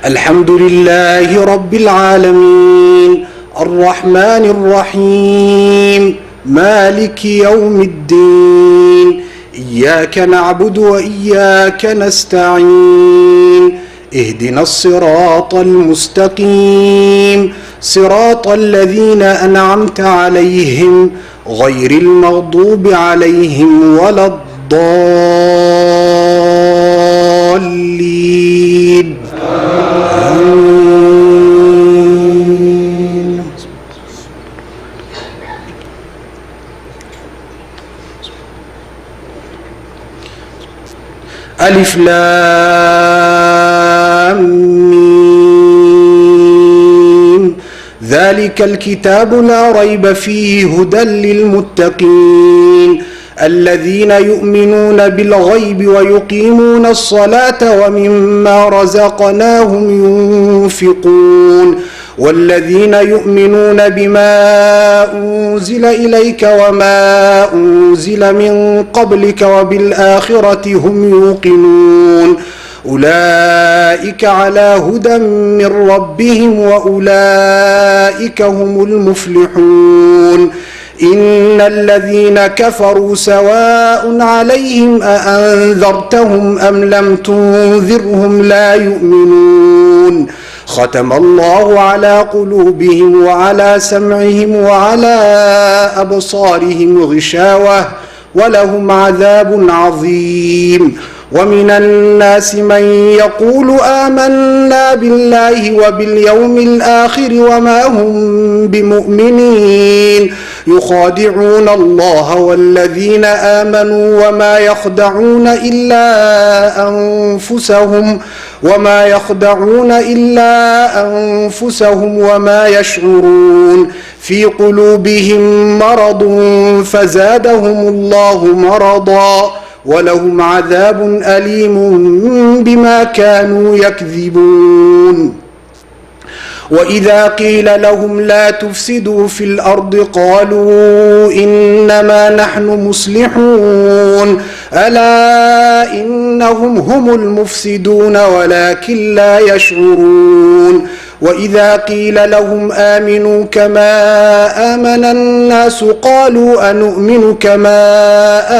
الحمد لله رب العالمين الرحمن الرحيم مالك يوم الدين إياك نعبد وإياك نستعين اهدنا الصراط المستقيم صراط الذين أنعمت عليهم غير المغضوب عليهم ولا الضالين آمين. ألف لام ميم ذلك الكتاب لا ريب فيه هدى للمتقين الذين يؤمنون بالغيب ويقيمون الصلاة ومما رزقناهم ينفقون والذين يؤمنون بما أنزل إليك وما أنزل من قبلك وبالآخرة هم يوقنون أولئك على هدى من ربهم وأولئك هم المفلحون إن الذين كفروا سواء عليهم أأنذرتهم أم لم تنذرهم لا يؤمنون ختم الله على قلوبهم وعلى سمعهم وعلى أبصارهم غشاوة ولهم عذاب عظيم ومن الناس من يقول آمنا بالله وباليوم الآخر وما هم بمؤمنين يخادعون الله والذين آمنوا وما يخدعون إلا أنفسهم وما يشعرون في قلوبهم مرض فزادهم الله مرضا ولهم عذاب أليم بما كانوا يكذبون وإذا قيل لهم لا تفسدوا في الأرض قالوا إنما نحن مصلحون ألا إنهم هم المفسدون ولكن لا يشعرون وإذا قيل لهم آمنوا كما آمن الناس قالوا أنؤمن كما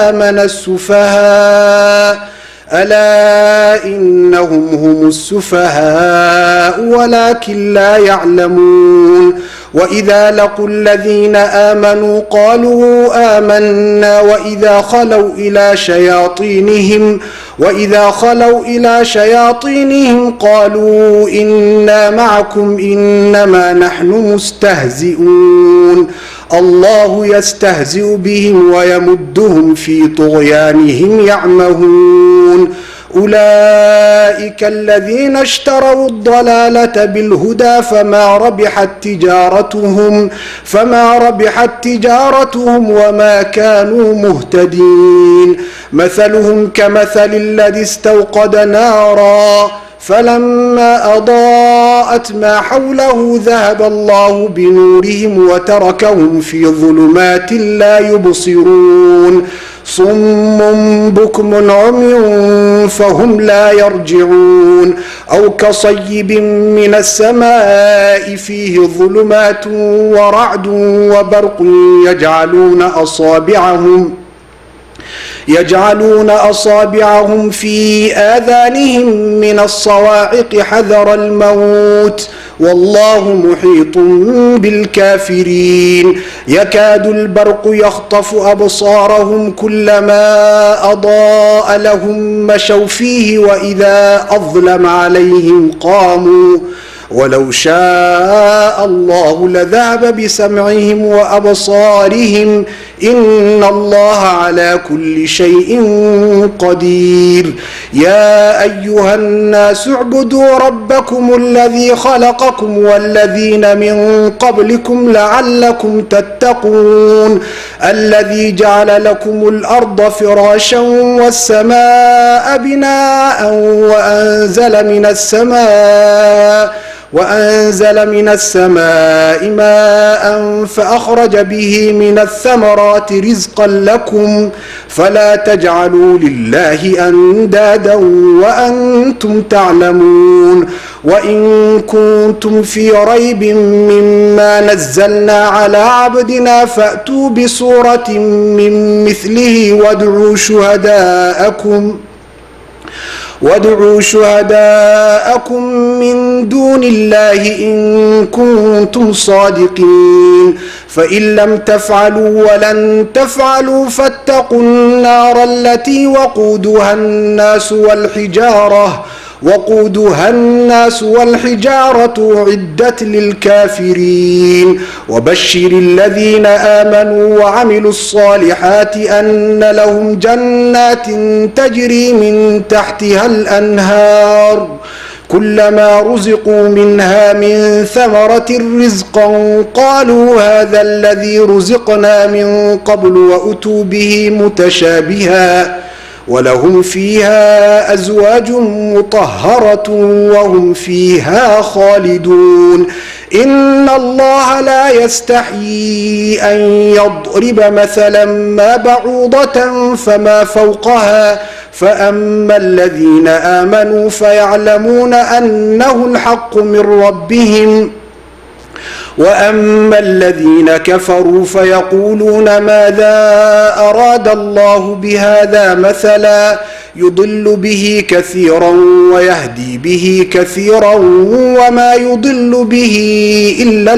آمن السفهاء ألا إنهم هم السفهاء ولكن لا يعلمون وإذا لقوا الذين آمنوا قالوا آمنا وإذا خلوا إلى شياطينهم قالوا إنا معكم إنما نحن مستهزئون الله يستهزئ بهم ويمدهم في طغيانهم يعمهون أولئك الذين اشتروا الضلالة بالهدى فما ربحت تجارتهم وما كانوا مهتدين مثلهم كمثل الذي استوقد نارا فلما أضاءت ما حوله ذهب الله بنورهم وتركهم في ظلمات لا يبصرون صم بكم عمي فهم لا يرجعون أو كصيب من السماء فيه ظلمات ورعد وبرق يجعلون أصابعهم في آذانهم من الصواعق حذر الموت والله محيط بالكافرين يكاد البرق يخطف أبصارهم كلما أضاء لهم مشوا فيه وإذا أظلم عليهم قاموا ولو شاء الله لذهب بسمعهم وأبصارهم إن الله على كل شيء قدير يا أيها الناس اعبدوا ربكم الذي خلقكم والذين من قبلكم لعلكم تتقون الذي جعل لكم الأرض فراشا والسماء بناء وأنزل من السماء ماء فأخرج به من الثمرات رزقا لكم فلا تجعلوا لله أندادا وأنتم تعلمون وإن كنتم في ريب مما نزلنا على عبدنا فأتوا بسورة من مثله وادعوا شهداءكم من دون الله إن كنتم صادقين فإن لم تفعلوا ولن تفعلوا فاتقوا النار التي وقودها الناس والحجارة أعدت للكافرين وبشر الذين آمنوا وعملوا الصالحات أن لهم جنات تجري من تحتها الأنهار كلما رزقوا منها من ثمرة رزقا قالوا هذا الذي رزقنا من قبل وأتوا به متشابها ولهم فيها أزواج مطهرة وهم فيها خالدون إن الله لا يستحيي أن يضرب مثلا ما بعوضة فما فوقها فأما الذين آمنوا فيعلمون أنه الحق من ربهم وأما الذين كفروا فيقولون ماذا أراد الله بهذا مثلا يضل به كثيرا ويهدي به كثيرا وما يضل به إلا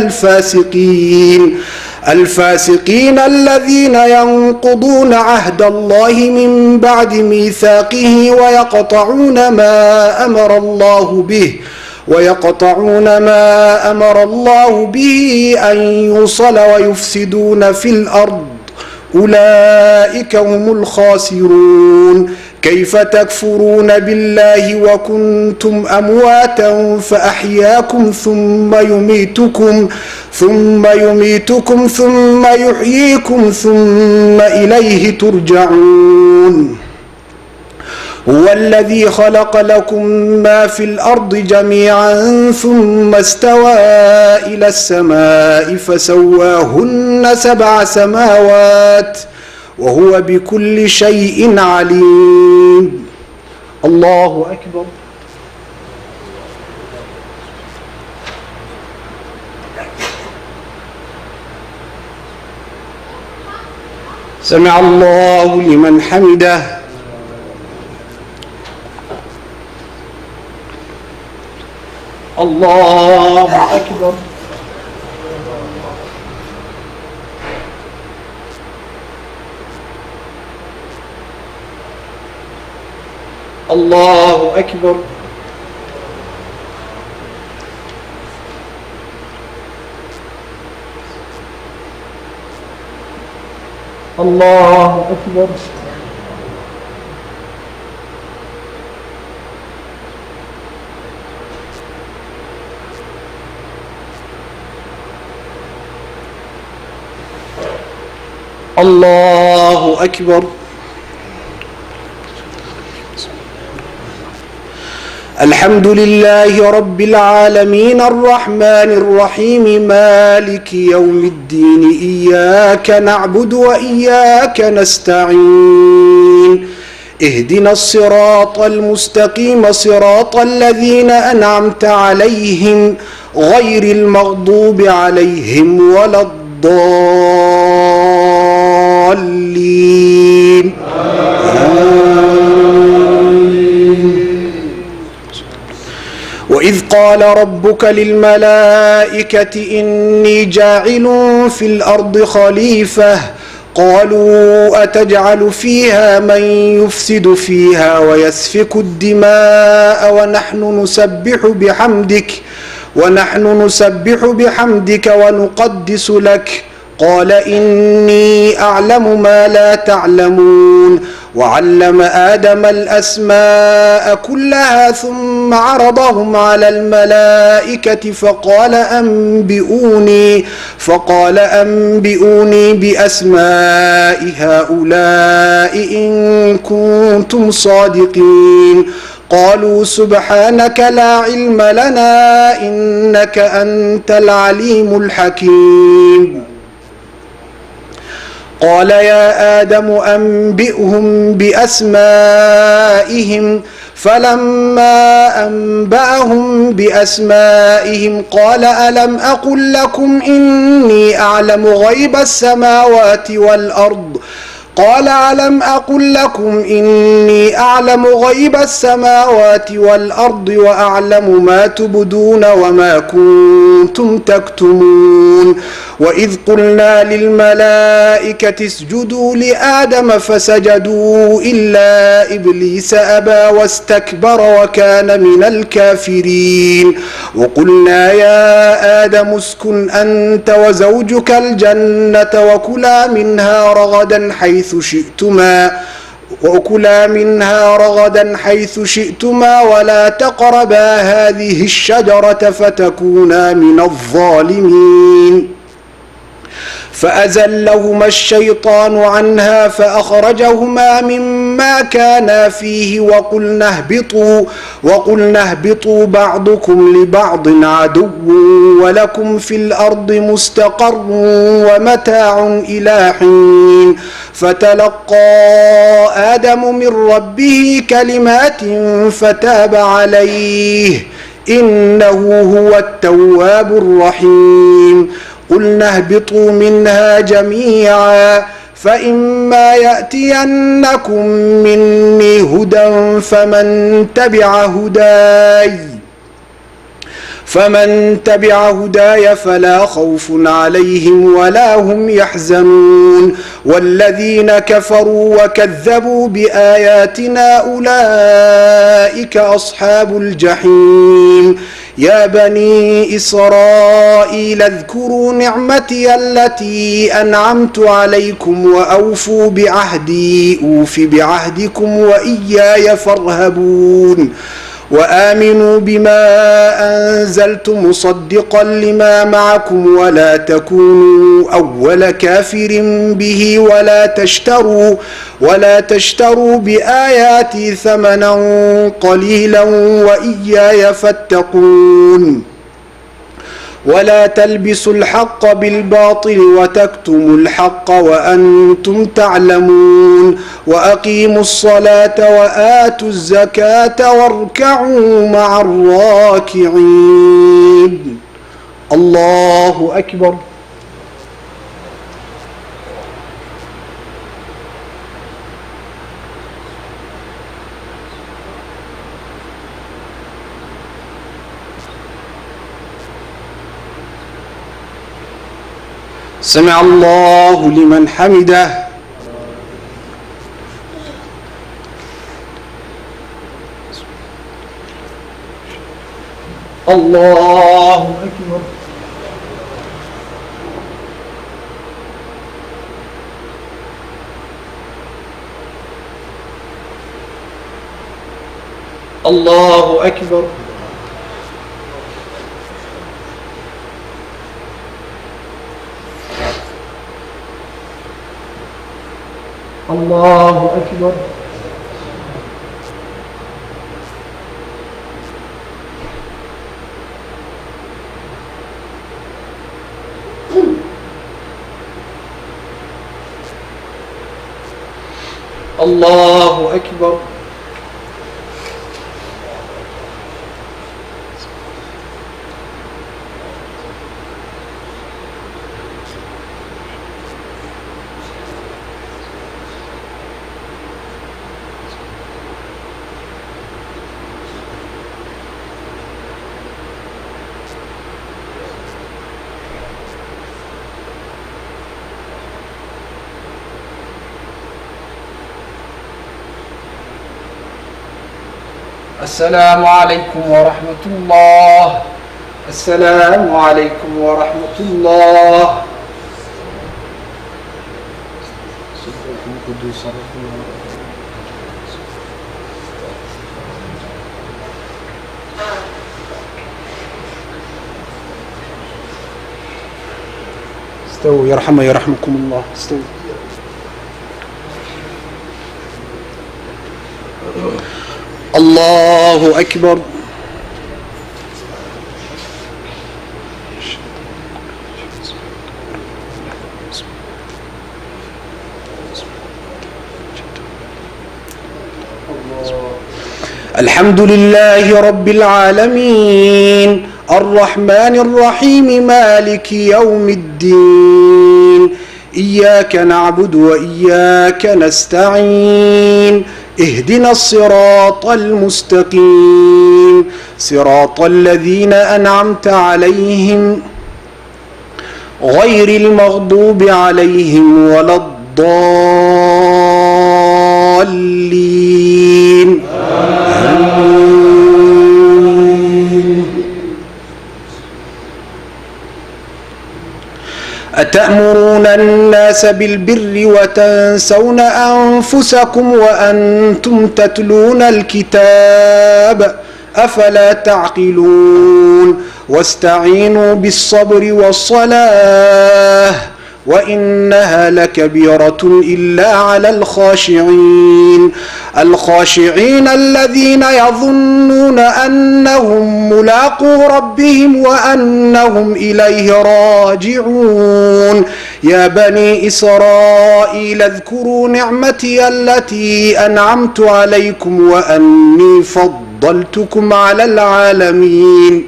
الفاسقين الذين ينقضون عهد الله من بعد ميثاقه ويقطعون ما أمر الله به أن يوصل ويفسدون في الأرض أولئك هم الخاسرون كيف تكفرون بالله وكنتم أمواتا فأحياكم ثم يميتكم ثم يحييكم ثم إليه ترجعون هو الذي خلق لكم ما في الأرض جميعا ثم استوى إلى السماء فسواهن 7 سماوات وهو بكل شيء عليم الله أكبر سمع الله لمن حمده الله أكبر الله أكبر الله أكبر الله أكبر الحمد لله رب العالمين الرحمن الرحيم مالك يوم الدين إياك نعبد وإياك نستعين اهدنا الصراط المستقيم صراط الذين أنعمت عليهم غير المغضوب عليهم ولا الضالين وإذ قال ربك للملائكة إني جاعل في الأرض خليفة قالوا أتجعل فيها من يفسد فيها ويسفك الدماء ونحن نسبح بحمدك ونقدس لك قال إني أعلم ما لا تعلمون وعلم آدم الأسماء كلها ثم عرضهم على الملائكة فقال أنبئوني بأسماء هؤلاء إن كنتم صادقين قالوا سبحانك لا علم لنا إنك أنت العليم الحكيم قال يا آدم أنبئهم بأسمائهم فلما أنبأهم بأسمائهم قال ألم أقل لكم إني أعلم غيب السماوات والأرض قال ألم أقل لكم إني أعلم غيب السماوات والأرض وأعلم ما تبدون وما كنتم تكتمون وإذ قلنا للملائكة اسجدوا لآدم فسجدوا إلا إبليس أبى واستكبر وكان من الكافرين وقلنا يا آدم اسكن أنت وزوجك الجنة وكلا منها حيث شئتما ولا تقربا هذه الشجرة فتكونا من الظالمين فأزلهما الشيطان عنها فأخرجهما مما كانا فيه وقلنا اهبطوا بعضكم لبعض عدو ولكم في الأرض مستقر ومتاع إلى حين فتلقى آدم من ربه كلمات فتاب عليه إنه هو التواب الرحيم قلنا اهبطوا منها جميعا فإما يأتينكم مني هدى فمن تبع هداي فلا خوف عليهم ولا هم يحزنون والذين كفروا وكذبوا بآياتنا أولئك أصحاب الجحيم يا بني إسرائيل اذكروا نعمتي التي أنعمت عليكم وأوفوا بعهدي أوف بعهدكم وإياي فارهبون وآمنوا بما أنزلت مصدقا لما معكم ولا تكونوا أول كافر به ولا تشتروا بآياتي ثمنا قليلا وإياي فاتقون ولا تلبسوا الحق بالباطل وتكتموا الحق وأنتم تعلمون وأقيموا الصلاة وآتوا الزكاة واركعوا مع الراكعين الله أكبر سمع الله لمن حمده الله أكبر الله أكبر الله أكبر الله أكبر السلام عليكم ورحمة الله السلام عليكم ورحمة الله استووا يرحمكم الله استووا الله أكبر. الحمد لله رب العالمين الرحمن الرحيم مالك يوم الدين إياك نعبد وإياك نستعين اهدنا الصراط المستقيم صراط الذين أنعمت عليهم غير المغضوب عليهم ولا الضالين. أتأمرون الناس بالبر وتنسون أنفسكم وأنتم تتلون الكتاب أفلا تعقلون واستعينوا بالصبر والصلاة وإنها لكبيرة إلا على الخاشعين الذين يظنون أنهم ملاقو ربهم وأنهم إليه راجعون. يا بني إسرائيل اذكروا نعمتي التي أنعمت عليكم وأني فضلتكم على العالمين.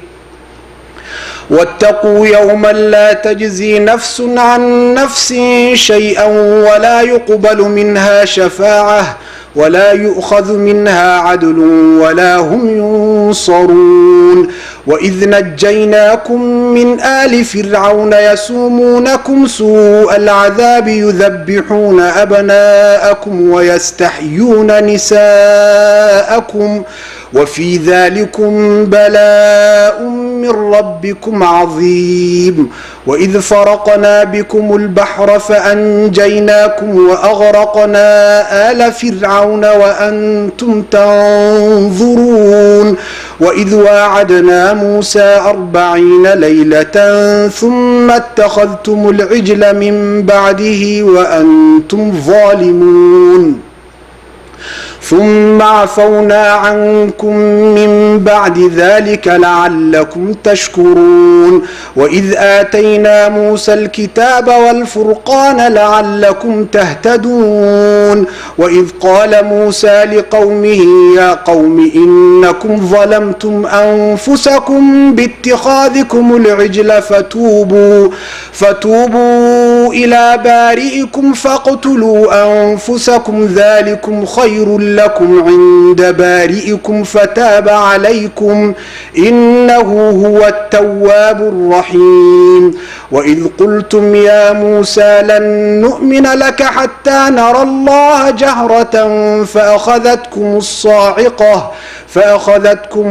واتقوا يوما لا تجزي نفس عن نفس شيئا ولا يقبل منها شفاعة ولا يؤخذ منها عدل ولا هم ينصرون. وإذ نجيناكم من آل فرعون يسومونكم سوء العذاب يذبحون أبناءكم ويستحيون نساءكم وفي ذلكم بلاء من ربكم عظيم. وإذ فرقنا بكم البحر فأنجيناكم وأغرقنا آل فرعون وأنتم تنظرون. وإذ واعدنا موسى 40 ليلة ثم اتخذتم العجل من بعده وأنتم ظالمون ثم عفونا عنكم من بعد ذلك لعلكم تشكرون. وإذ آتينا موسى الكتاب والفرقان لعلكم تهتدون. وإذ قال موسى لقومه يا قوم إنكم ظلمتم أنفسكم باتخاذكم العجل فتوبوا إلى بارئكم فاقتلوا أنفسكم ذلكم خير لكم عند بارئكم فتاب عليكم إنه هو التواب الرحيم. وإذ قلتم يا موسى لن نؤمن لك حتى نرى الله جهرة فأخذتكم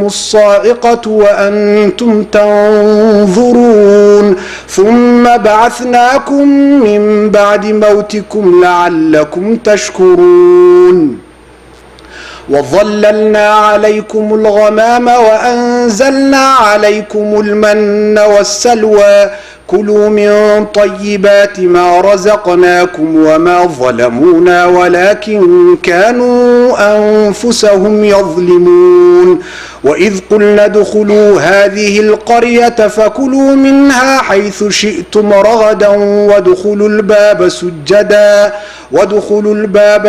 الصاعقة وأنتم تنظرون ثم بعثناكم من بعد موتكم لعلكم تشكرون. وظللنا عليكم الغمام وأنزلنا عليكم المن والسلوى كلوا من طيبات ما رزقناكم وما ظلمونا ولكن كانوا أنفسهم يظلمون. وإذ قلنا ادخلوا هذه القرية فكلوا منها حيث شئتم رغدا وادخلوا الباب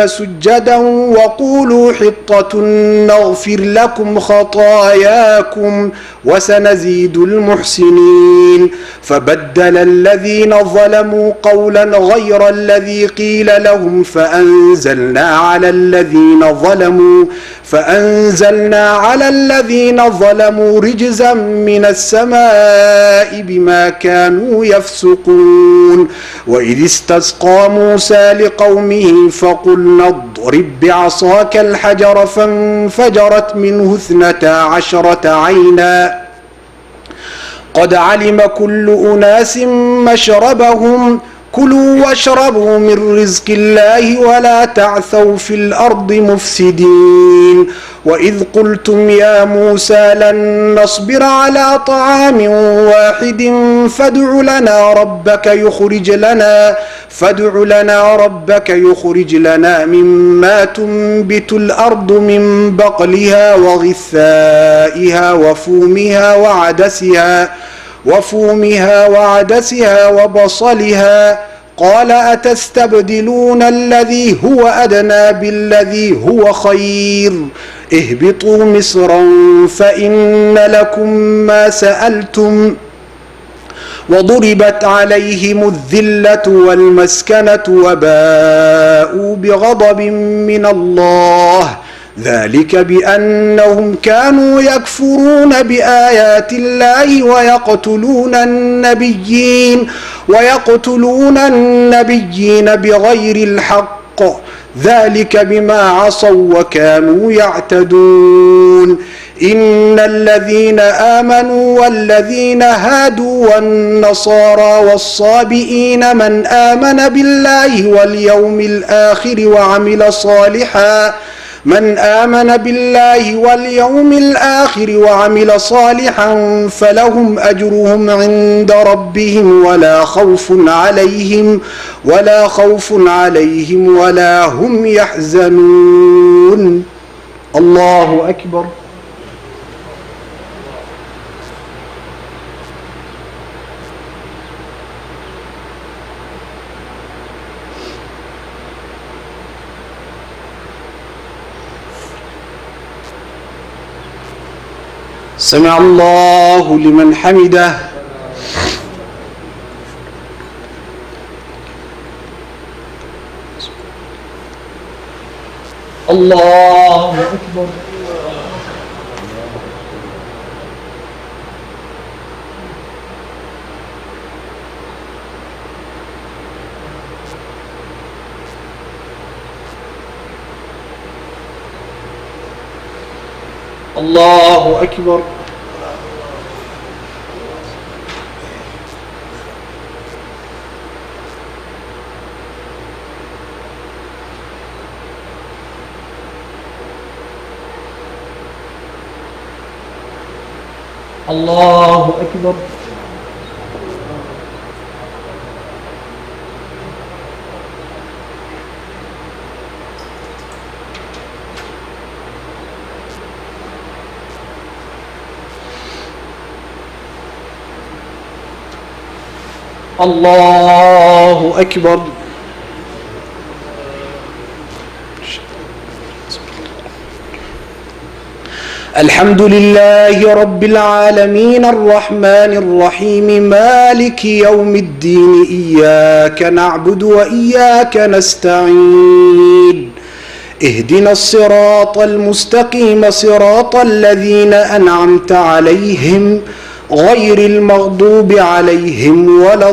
سجدا وقولوا حطة نغفر لكم خطاياكم وسنزيد المحسنين. فبدل الذين ظلموا قولا غير الذي قيل لهم فأنزلنا على الذين ظلموا رجزا من السماء بما كانوا يفسقون. وإذ استسقى موسى لقومه فقلنا اضرب بعصاك الحجر فانفجرت منه 12 عينا قد علم كل أناس مشربهم كلوا واشربوا من رزق الله ولا تعثوا في الأرض مفسدين وإذ قلتم يا موسى لن نصبر على طعام واحد فادع لنا ربك يخرج لنا مما تنبت الأرض من بقلها وغثائها وفومها وعدسها وبصلها قال أتستبدلون الذي هو أدنى بالذي هو خير اهبطوا مصرا فإن لكم ما سألتم وضربت عليهم الذلة والمسكنة وباءوا بغضب من الله ذلك بأنهم كانوا يكفرون بآيات الله ويقتلون النبيين بغير الحق ذلك بما عصوا وكانوا يعتدون إن الذين آمنوا والذين هادوا والنصارى والصابئين من آمن بالله واليوم الآخر وعمل صالحا فلهم أجرهم عند ربهم ولا خوف عليهم ولا هم يحزنون. الله أكبر. سمع الله لمن حمده. الله أكبر. الله أكبر. الله أكبر. الله أكبر. الحمد لله رب العالمين الرحمن الرحيم مالك يوم الدين إياك نعبد وإياك نستعين اهدنا الصراط المستقيم صراط الذين أنعمت عليهم غير المغضوب عليهم ولا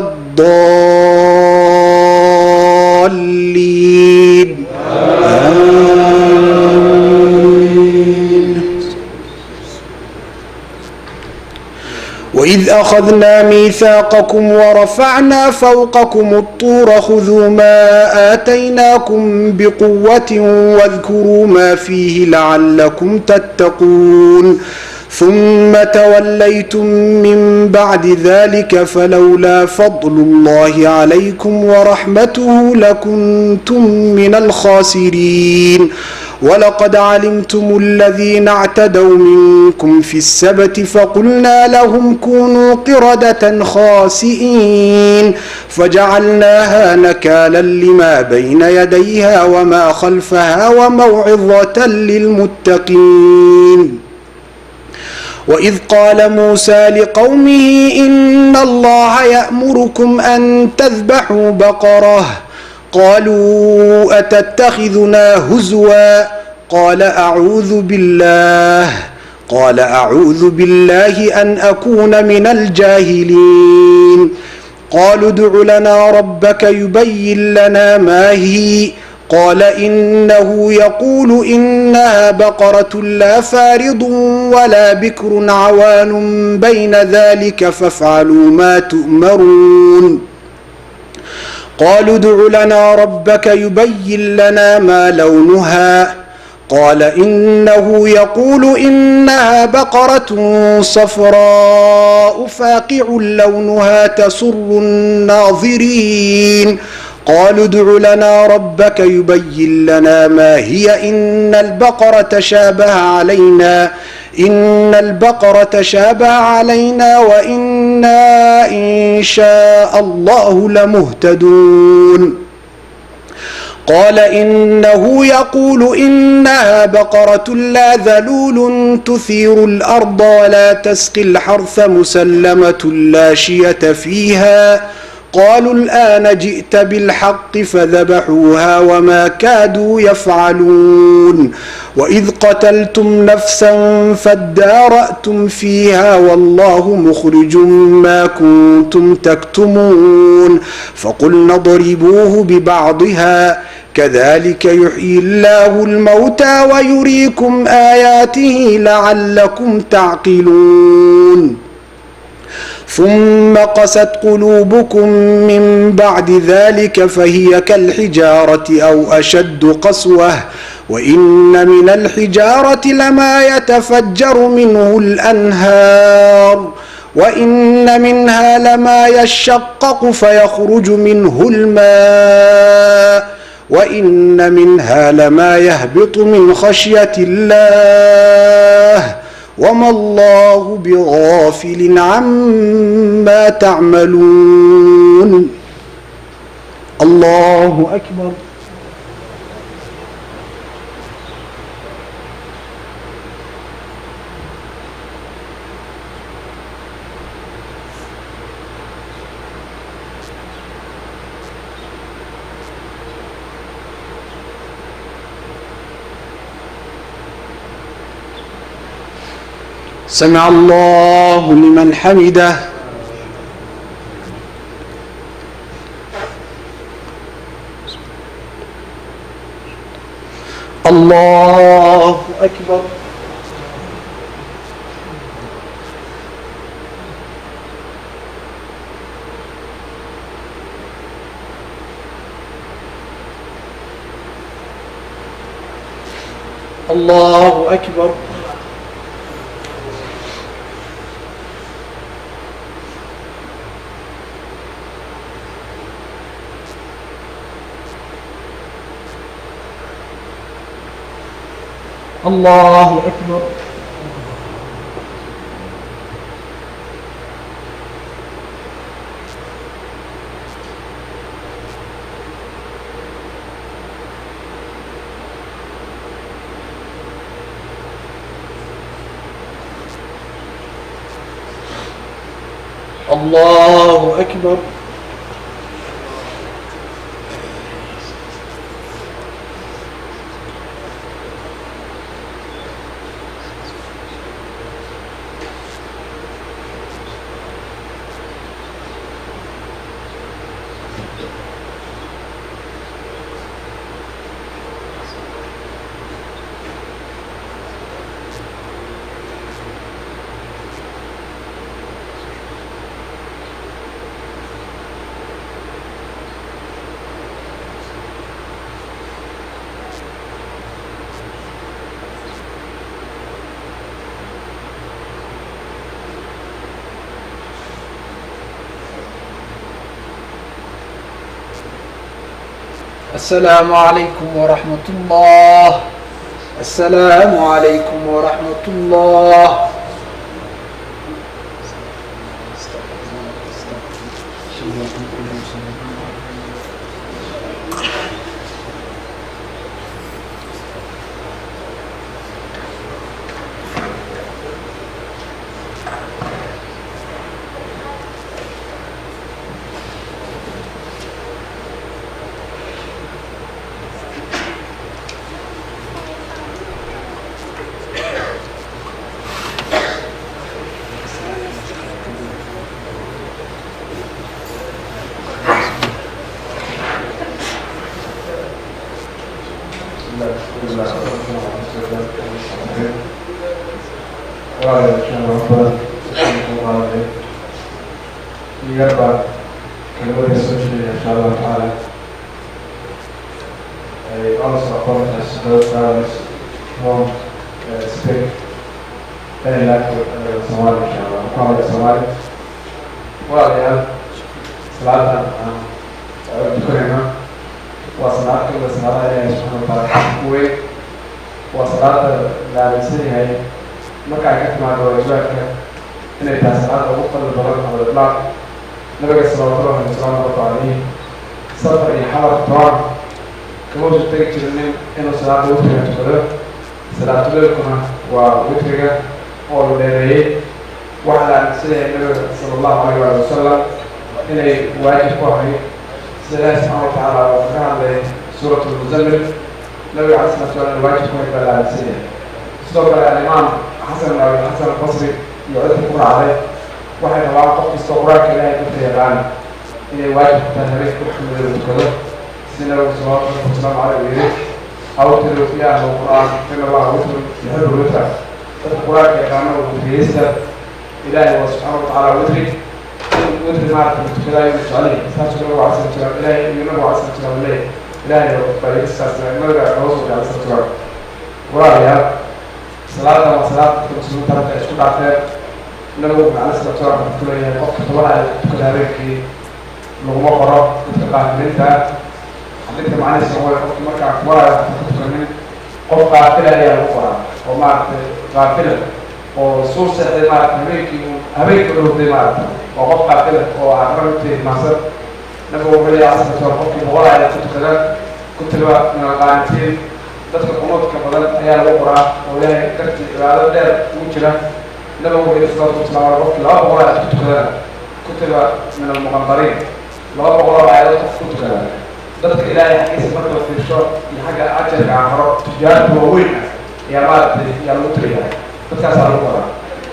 الضالين آمين. وإذ أخذنا ميثاقكم ورفعنا فوقكم الطور خذوا ما آتيناكم بقوة واذكروا ما فيه لعلكم تتقون ثم توليتم من بعد ذلك فلولا فضل الله عليكم ورحمته لكنتم من الخاسرين ولقد علمتم الذين اعتدوا منكم في السبت فقلنا لهم كونوا قردة خاسئين فجعلناها نكالا لما بين يديها وما خلفها وموعظة للمتقين. وإذ قال موسى لقومه إن الله يأمركم أن تذبحوا بقرة قالوا أتتخذنا هزوا قال أعوذ بالله أن أكون من الجاهلين. قالوا ادع لنا ربك يبين لنا ما هي قال إنه يقول إنها بقرة لا فارض ولا بكر عوان بين ذلك فافعلوا ما تؤمرون. قالوا ادع لنا ربك يبين لنا ما لونها قال إنه يقول إنها بقرة صفراء فاقع لونها تسر الناظرين قالوا ادع لنا ربك يبين لنا ما هي إن البقرة تشابه علينا وإنا إن شاء الله لمهتدون قال إنه يقول إنها بقرة لا ذلول تثير الأرض ولا تسقي الحرث مسلمة لا شية فيها قالوا الآن جئت بالحق فذبحوها وما كادوا يفعلون وإذ قتلتم نفسا فادارأتم فيها والله مخرج ما كنتم تكتمون فقلنا اضربوه ببعضها كذلك يحيي الله الموتى ويريكم آياته لعلكم تعقلون ثم قست قلوبكم من بعد ذلك فهي كالحجارة أو أشد قسوة وإن من الحجارة لما يتفجر منه الأنهار وإن منها لما يشقق فيخرج منه الماء وإن منها لما يهبط من خشية الله وما الله بغافل عما تعملون الله أكبر سمع الله لمن حمده الله أكبر الله أكبر الله أكبر الله أكبر السلام عليكم ورحمة الله السلام عليكم ورحمة الله كلمة يسوع إن شاء الله تعالى. I also apologize to those brothers who speak very lightly Somali, inshallah. Call it Somali. Well, yeah, Salatan Tukurina was not to the Salata is from the way was Salata that is sitting here. Look, I get my door directly. And it has not opened the door of the block. Never gets a lot of his own body. Suffering hard torn. كما جبتك جنين إنه صلاة وترية تقول صلاة لكم ووترية أو لريه وعلى سيدنا النبي صلى الله عليه وسلم إنه واجب وحي سيدنا سبحانه وتعالى وفرها سورة المزمل نبي عليه الصلاة والسلام الواجب وحي على سيدنا استوقع الإمام حسن البصري يعرف عليه وحي نواقف استوقعك إلهي تفرية الآن إنه واجب تنهبك كل الكذب سنة وصلاة والسلام على الويري أو تلو فيها القرآن إن الله وتر يحب الوتر القرآن كأنه وتريسة إلهي سبحانه وتعالى وتري وتر معرفة وتكلا يمشي عليه ساتشكر الله عز وجل إلهي ينبع عز وجل إليه إلهي وطريق الساسة نرجع نوصل على الساتشكر ورابعا صلاة وصلاة المسلمين ترك أشكر عفاق نلو على الساتشكر كلها قفت طبعا تكلا بك لغمة قرار تتقاعد منها حدثت معنا السوء قفت مركع كبارة تتكلم قف قافلة هي الأخرى ومعت قافلة وصوصة دمارة هبيك له دمارة وقف قافلة وعبرت مصر نبغى بلي عصر قفت مغارة تتكلم كنت من القانتين تدخل قنوط كبدل هي الأخرى ولا كرت على الدار مجرى نبغى بلي صلاة والسلام على قفت لا مغارة تتكلم كنت من المغامرين لا مغارة على تتكلم ضدك إلهي حكيس مرة في الشرق حاجة أجل عن تجارب ووين يا مارت يا المطرية تتكاس على القرى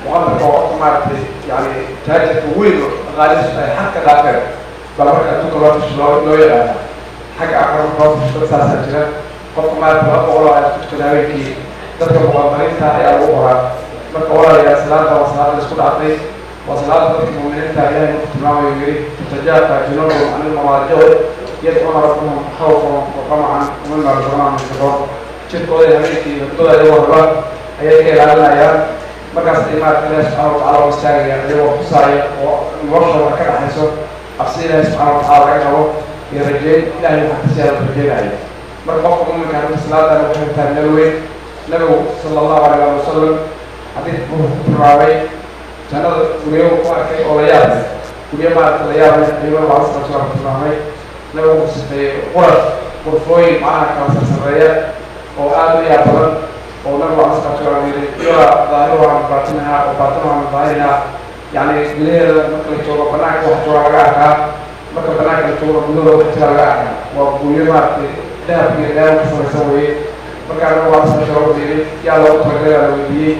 وعندك توقف مارت يعني تاجر ووين غالب حكى داخل بلغك تقرأ في الشلون لو يلا حكى أقرب قرأ في الشرق ساسا جنا قف مارت بقى ولا تتكلم كي ضدك مغامرين تاعي على القرى بقى ولا يا سلام وصلاة السكوت عطي وصلاة ضدك مؤمنين تاعي مقتنعوا يجري تتجاهل جنوبهم عن المواجهة يدعون ربهم خوفا وطمعا ومما رزقناهم ينفقون شركوا إلى أمريكي وطلع إلى الرب أيها الأيام الأيام مركز الإمام الله سبحانه وتعالى واستاجي يعني هو خصائي ومرشد وكذا حيث أفصيله سبحانه وتعالى كأنه يرجل لا يحدث هذا الرجال عليه مركز من كانت الصلاة وحدة النبوي نبي صلى الله عليه وسلم حديث الراوي كان اليوم كي أولياء اليوم الأولياء اليوم بعض الصلاة لو في غرفوي معنا كان سرية وآدم يعتبر ونرجع نسقط شوية يرى ظاهرها عن باطنها وباطنها عن ظاهرها يعني بليه ممكن تشوف بناك واحد شو رجعها ممكن بناك تشوف بليه واحد رجعها وبقولي ما ده في ده مسوي ممكن نرجع نسقط شوية يا لو تغير الوجيه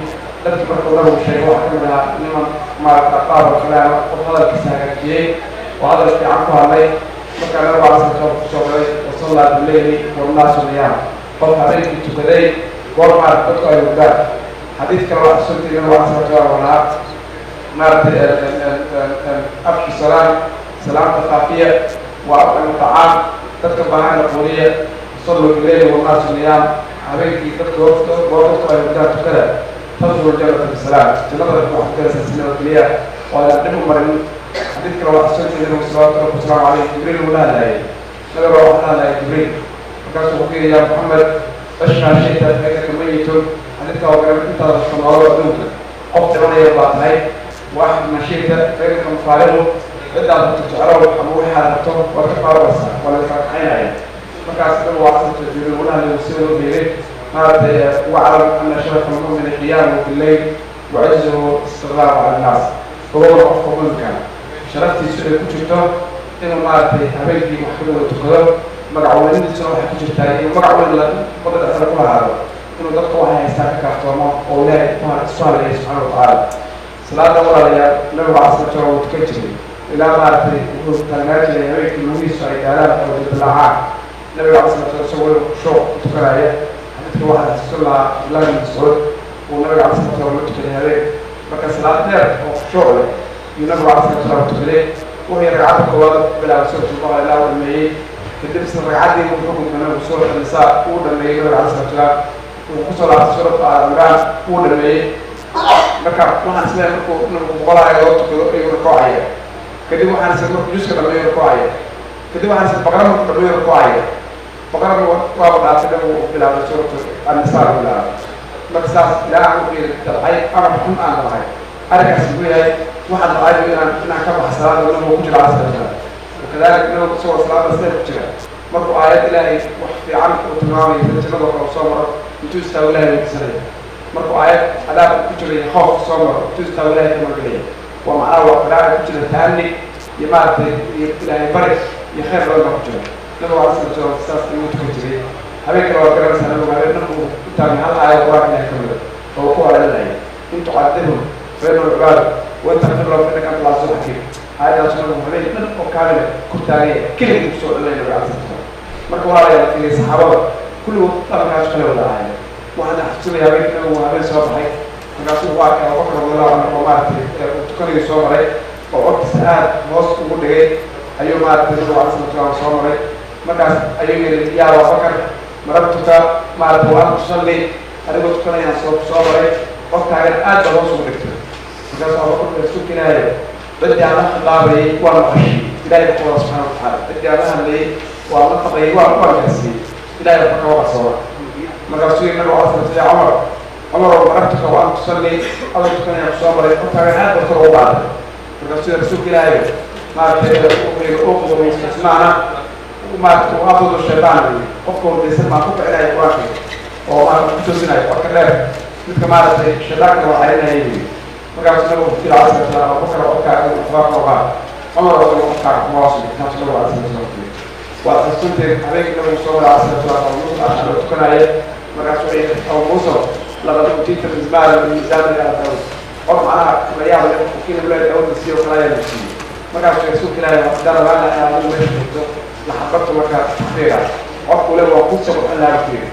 لا تفكر له شيء واحد منها لما ما تقارب كلام وهذا الكساكية وهذا استعانته عليه مكان أربعة شهور وصلى بالليل والناس نيام قل عليك تكذي ورمى تدخل الوداد حديث كما سنتي من أربعة شهور ولا نار أبكي سلام تخافية وأطعم الطعام تدخل بنان القولية صلوا بالليل والناس نيام عليك تدخل الوداد تكذا تدخل الجنة بالسلام تنظر في واحد سنة الكلية ولا نبغى مرن حديث كما سنتي من السلام عليه جبريل ولا لا نبغى روحنا لا جبريل وكان سبقي يا محمد أشهر شيء تأكلك ميت حديث كما أنت الله ودوك قفت من يبعث هاي واحد مشيته فإنك مفارقه بدأ تجعله أبوه حالته وتفعل رأسه ولا تفعل عين فكان سبب وعصر جبريل ولا ليسير بيريد هذا واعلم أن شرف المؤمن قيامه في الليل وعزه استغلال على الناس وهو الأفضل منك شرفتي سوري كتبته إنه ما هبلتي محكمة وتقدر مقعولين تسوي حكي جتاي ومقعولين لا قدر أسرق هذا إنه ضبط واحد يستحق أفضل أولاد ما السؤال عليه سبحانه وتعالى صلاة الله يا نبي عصر شو وتكتشف إلى ما أعرف يقول كلمات اللي هيك الموسى رجالات أو الدلعات نبي عصر شو تكرايه حدث واحد سلا بلاد السعود ونبي عصر شو وتكرايه هيك فكان صلاة نير أو شغله ينبي عصر شو تكرايه وهي ركعات الكواد بلا سورة البقرة لا والمعين كتب سن ركعتي وحكم من سورة النساء ودمي ركعات السلام وقصر على سورة عمران ودمي marka waxaan isleeyahay markuu boqolaha ay oo kooxaya kadib waxaan isleeyahay juska dhammeeyo kooxaya kadib waxaan isleeyahay baqara markuu dhammeeyo kooxaya baqara waa dhaafay oo bilaabay suurta an-nisaa bilaa marka saas ilaa aan u yeelay ay arab xun aan lahayn arkaas uu yahay waxaan raacay inaan ka baxsanaado inuu ku jiro asarta وكذلك inuu soo salaada sida ku jira markuu aayad ilaahay wax fiican u tilmaamay jannada oo soo maro intuu istaago ilaahay sanay markuu aayad cadaab ku jiray khoof soo maro intuu istaago ilaahay kama galay waa macnaha wax cadaab ku jira taani iyo maartay ilaahay bari iyo khayr badan ku jira nabi waa asal saas inuu ku jiray habeenka waa garanaysaa nabi habeenku intaan hal aayad quraan ilaahay kamid oo ku alayay intuu caddeeyo فإنه العباد وأنت خبرة فإنك أنت الله سبحانه وتعالى هذا سنة محمد من وكامل كتابية كل يسوع الله ينبغي على سبحانه مركوا على في الصحابة كل طبعا أشكال ولا عين واحد حسنا يا بيت وهذا صباحي فقاسوا واقع وقرا الله عنه وما تكون يسوع عليه وقت ساعات نص ودقيق أيوة ما تقدروا على سبحانه وتعالى مركز أيوة يا وفكر مرتبك ما تقول تصلي هذا تكون يا صوب عليه وقت هذا آد بلوص ودقيق فقال الله أكبر سوء كناية بدي أنا خطابي والمحي إلهي الله سبحانه وتعالى بدي أنا اللي والمطبي والمحسي إلهي الله وصورة مرة سوء من الوعصر سيدي عمر ومرفتك وأن تصلي أو تكون يقصوم عليك قلت هذا هذا بطر وبعد مرة سوء رسول كناية ما أخذ ويسمعنا وما أخذ الشيطان أخذ ويسمع فوق إلهي واحد وما تسنى وكذلك مثل ما الشيطان وحينا يجي مركز نبغى في العصر ترى بكرة وقع الأخبار وقع عمر رضي الله عنه مواصل نفس نبغى العصر ترى وأتصلت عليك نبغى صور العصر ترى موسى عشان تكون عليه مركز شوية أو موسى لقد أوتيت المزمار من ميزان إلى الدول أو معناها مريم وكيل بلاد أول تسير وكلاية نفسي مركز شوية سوق كلاية مقدار لنا أنا أقول لحضرت لك تحقيقا أقول له وقصة وأنا كثير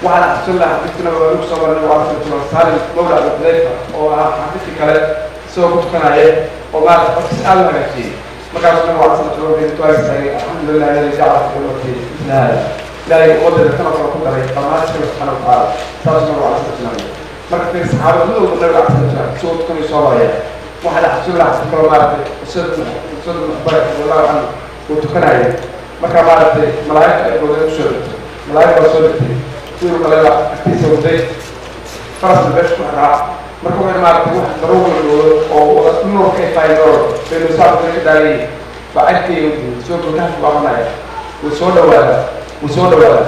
وعلى حسن الله حديثنا ونوك صبر النبي عليه الصلاة والسلام مولى أبو حذيفة وحديث كلام سوى كنت كان عليه وما تسأل ما فيه ما كان النبي عليه الصلاة والسلام توارث الحمد لله الذي جعل في الوقت مثل هذا لا يقدر كما قلت عليه فما أشكر سبحانه وتعالى صلى الله عليه وسلم مرة في الصحابة كلهم النبي عليه الصلاة والسلام سوى كل صبر عليه وعلى حسن الله حديث كلام وصد المخبرك والله عنه وتكن عليه ما كان معرفة ملايكة يقولون شرط ملايكة وصدتي يقول ملالا أكتيسة ودي فرص البيش كحرا مركو غير مارك واحد ضروب ونور كيف يدور بين وصاب ذلك داري بعدتي ودي سوى بكاف بعملاء وسود ولا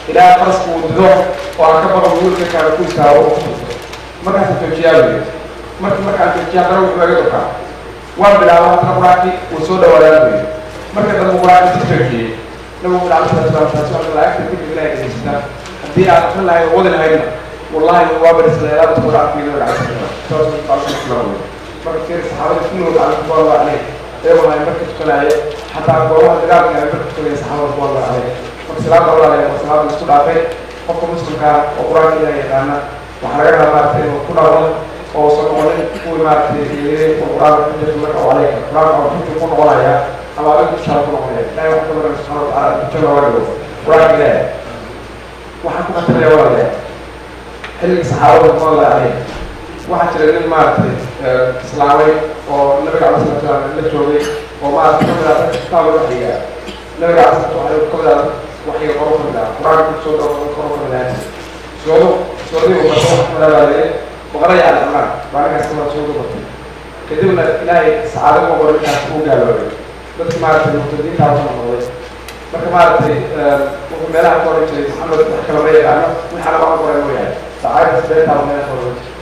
إلى فرص ودروح وأكبر ويقول كيف يكون ساو مركز التوكيال مركز التوكيال ضروب بغيرك وان بلا واحد نبراكي وسود ولا بي مركز المبراكي التوكيال لو بلا سوى لا يكتب كل ولاية الإسلام دي أقول لها وضع هاينا والله وابر السلالات تقول عقيدة والعسل توصل القرص الإسلامي مركز كثير الصحابة كلهم على كبار الله عليه ايوه هاي مركز تقول عليه حتى أقولها دلال من مركز تقول عليه الصحابة كبار الله عليه مركز سلام الله عليه والصحابة المسؤول عفين حكم مسلم كان وقرآن إلى يدانا وحرقنا مارتين وكل أولا وصلوا عليه كل مارتين إليه وقرآن حجة لك وعليك قرآن أو حجة يكون عليها أما أبدا الشرط الله عليه لا يحكم الله سبحانه وتعالى بجمع وجهه قرآن إليه waxaan ku qatay walaalahay xilli saxaabada qolada ay waxa jiray nin maartay islaamay oo nabiga calaamad salaam la joogay oo maartay kamida kitaab waxiga nabiga calaamad salaam kamida waxiga qorofada quraanka soo dhaw qorofada soo walaalahay waqraya al-amran baarka salaam soo dhaw kadibna ilaahay saxaabada oo qorinta ku gaaloobay dadka maartay muqtadiinta oo noqday marka maartay meelaha ku oran jiray maxamed wax kala ma yaqaano waxaa laga qoray mooyaane saacada sideetaa meelaha ku oran jiray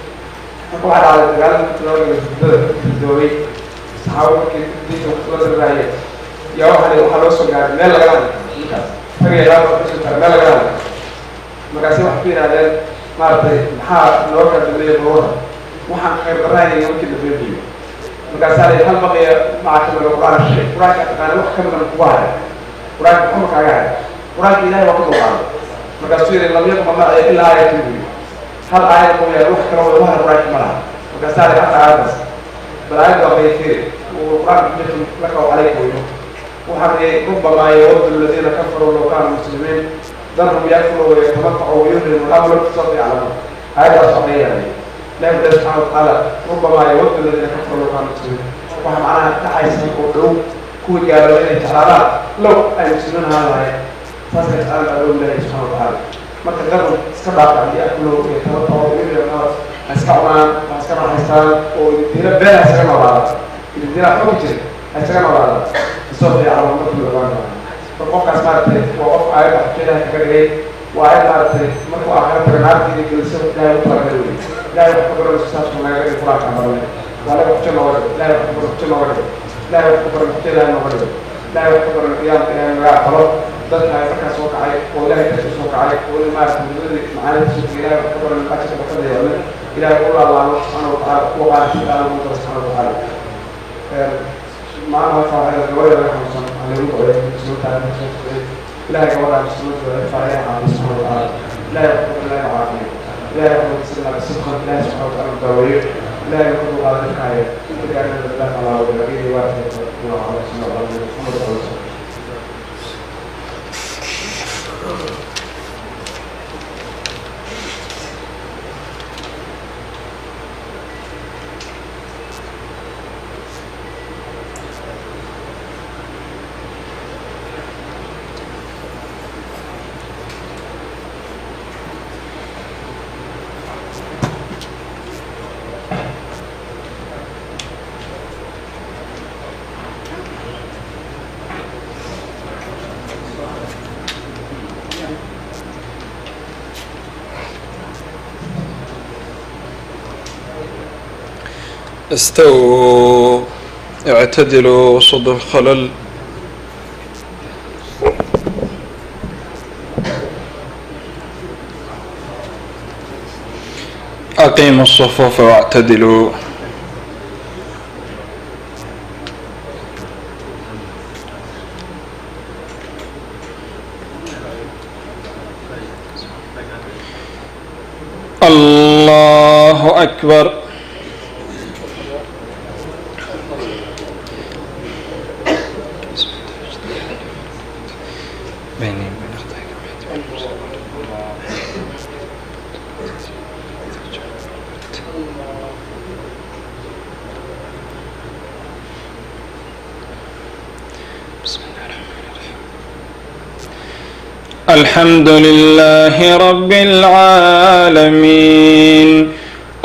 marka waxaa dhacday dagaalada looga doobay saxaabo markii diinta wax la daraayay yaa waxaa loo soo gaaray meel laga hadlay ninkaas tagayaan oo kusoo taray meel laga hadlay markaasi wax ku yidhahdeen maartay maxaa loo kala dambeeyay bawada waxaan khayr daraayay markii la beebiyo markaasaa hal baqiya maca kamida quraan shay quraanka taqaana wax kamida kugu haray quraanka maxaa kaaga haray قرآن إلهي وقت القرآن مكسور لم يكن ممنوع إلا آية تقول هل آية قوية روح كرام الله قرآن كمالها مكسار حتى آية بس بالآية قوية كثير وقرآن حجة لك وعليكم وحري ربما يود الذين كفروا لو كانوا مسلمين ذرهم يأكلوا ويتمتعوا ويهلموا الأمر الاقتصادي يعلمون هذا صحيح يعني لا يبدأ سبحانه وتعالى ربما يود الذين كفروا لو كانوا مسلمين وهم معناها تحيسن وقلوب كل قالوا إليه تعالى لو أي مسلمين هذا هي فاسد تعالى قالوا الله سبحانه وتعالى ما تقدروا تسكبوا عن يأكلوا ويتمتعوا ويهلموا الناس أسكعوا أسكعوا حسان ويدينا بلا أسكعوا بعض يدينا حكم أسكعوا بعض الصوت على المطلوب الغنى فقف أسمعت وقف عيب كده كده وعيب عرفت مركو آخر ترنات دي جلسة لا يطلع منه لا يخبر الأستاذ ما يقدر يطلع كمان ولا يخبر الورد لا يخبر الورد لا يخبر الورد لا يخبر القيام لا خلاص ضد هاي فكرة سوق عيب ولا يكتب سوق عيب ولا ما تقول معانا سوق لا يخبر الأشياء بكذا يوم إلى يقول الله سبحانه وتعالى وقال في الله سبحانه وتعالى معنا فاعل الرواية رحمه الله عليه وسلم لا يقول على السنة فعليها على سبحانه وتعالى لا يقول لا يعافي لا يقول سلم الصدق لا سبحانه وتعالى الدوير لا يقول على الحياة كان الله تعالى والنبي وارث الله عليه وسلم استووا اعتدلوا وسطوا الخلل أقيموا الصفوف واعتدلوا الله أكبر الحمد لله رب العالمين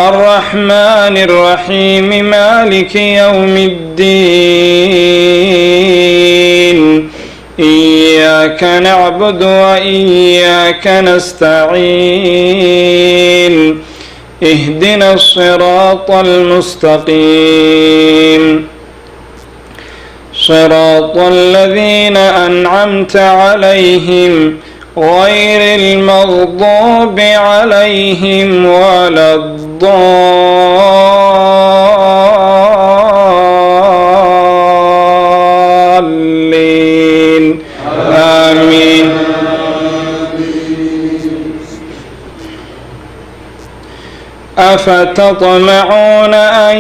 الرحمن الرحيم مالك يوم الدين إياك نعبد وإياك نستعين اهدنا الصراط المستقيم صراط الذين أنعمت عليهم غير المغضوب عليهم ولا الضالين آمين. أفتطمعون أن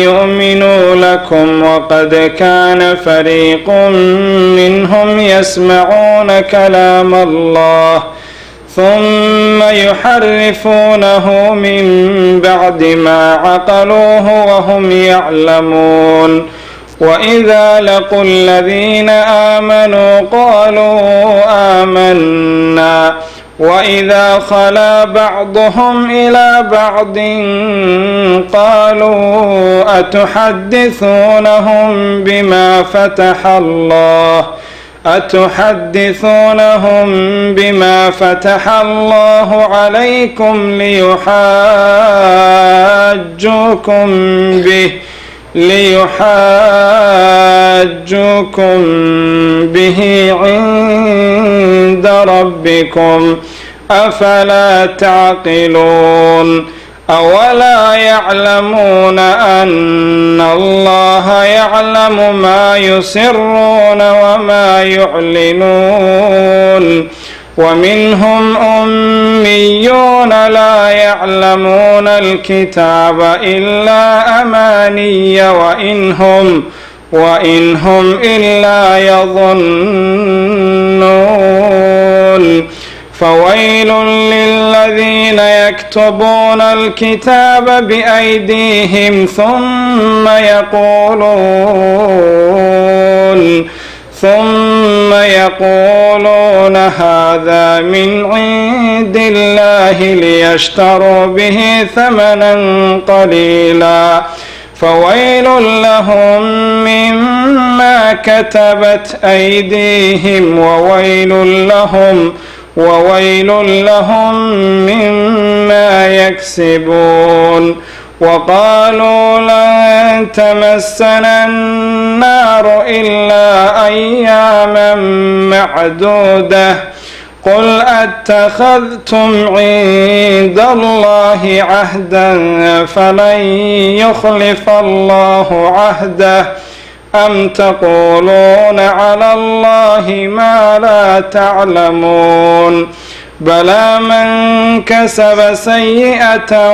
يؤمنوا لكم وقد كان فريق منهم يسمعون كلام الله ثم يحرفونه من بعد ما عقلوه وهم يعلمون وإذا لقوا الذين آمنوا قالوا آمنا وإذا خلا بعضهم إلى بعض قالوا أتحدثونهم بما فتح الله عليكم ليحاجوكم به عند ربكم أفلا تعقلون أولا يعلمون أن الله يعلم ما يسرون وما يعلنون ومنهم أميون لا يعلمون الكتاب إلا أماني وإن هم إلا يظنون فويل للذين يكتبون الكتاب بأيديهم ثم يقولون هذا من عند الله ليشتروا به ثمنا قليلا فويل لهم مما كتبت أيديهم وويل لهم مما يكسبون وقالوا لن تمسنا النار إلا أياما معدودة قل أتخذتم عند الله عهدا فلن يخلف الله عهده أم تقولون على الله ما لا تعلمون بلى من كسب سيئة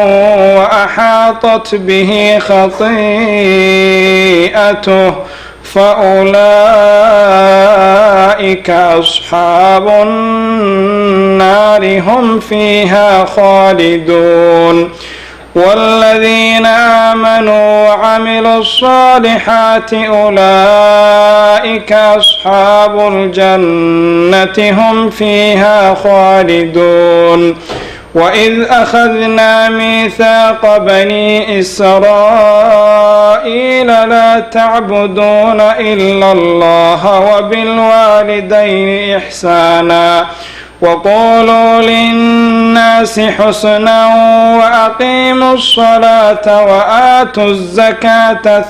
وأحاطت به خطيئته فأولئك أصحاب النار هم فيها خالدون والذين آمنوا وعملوا الصالحات أولئك أصحاب الجنة هم فيها خالدون وإذ أخذنا ميثاق بني إسرائيل لا تعبدون إلا الله وبالوالدين إحسانا وقولوا للناس حسنا وأقيموا الصلاة وآتوا الزكاة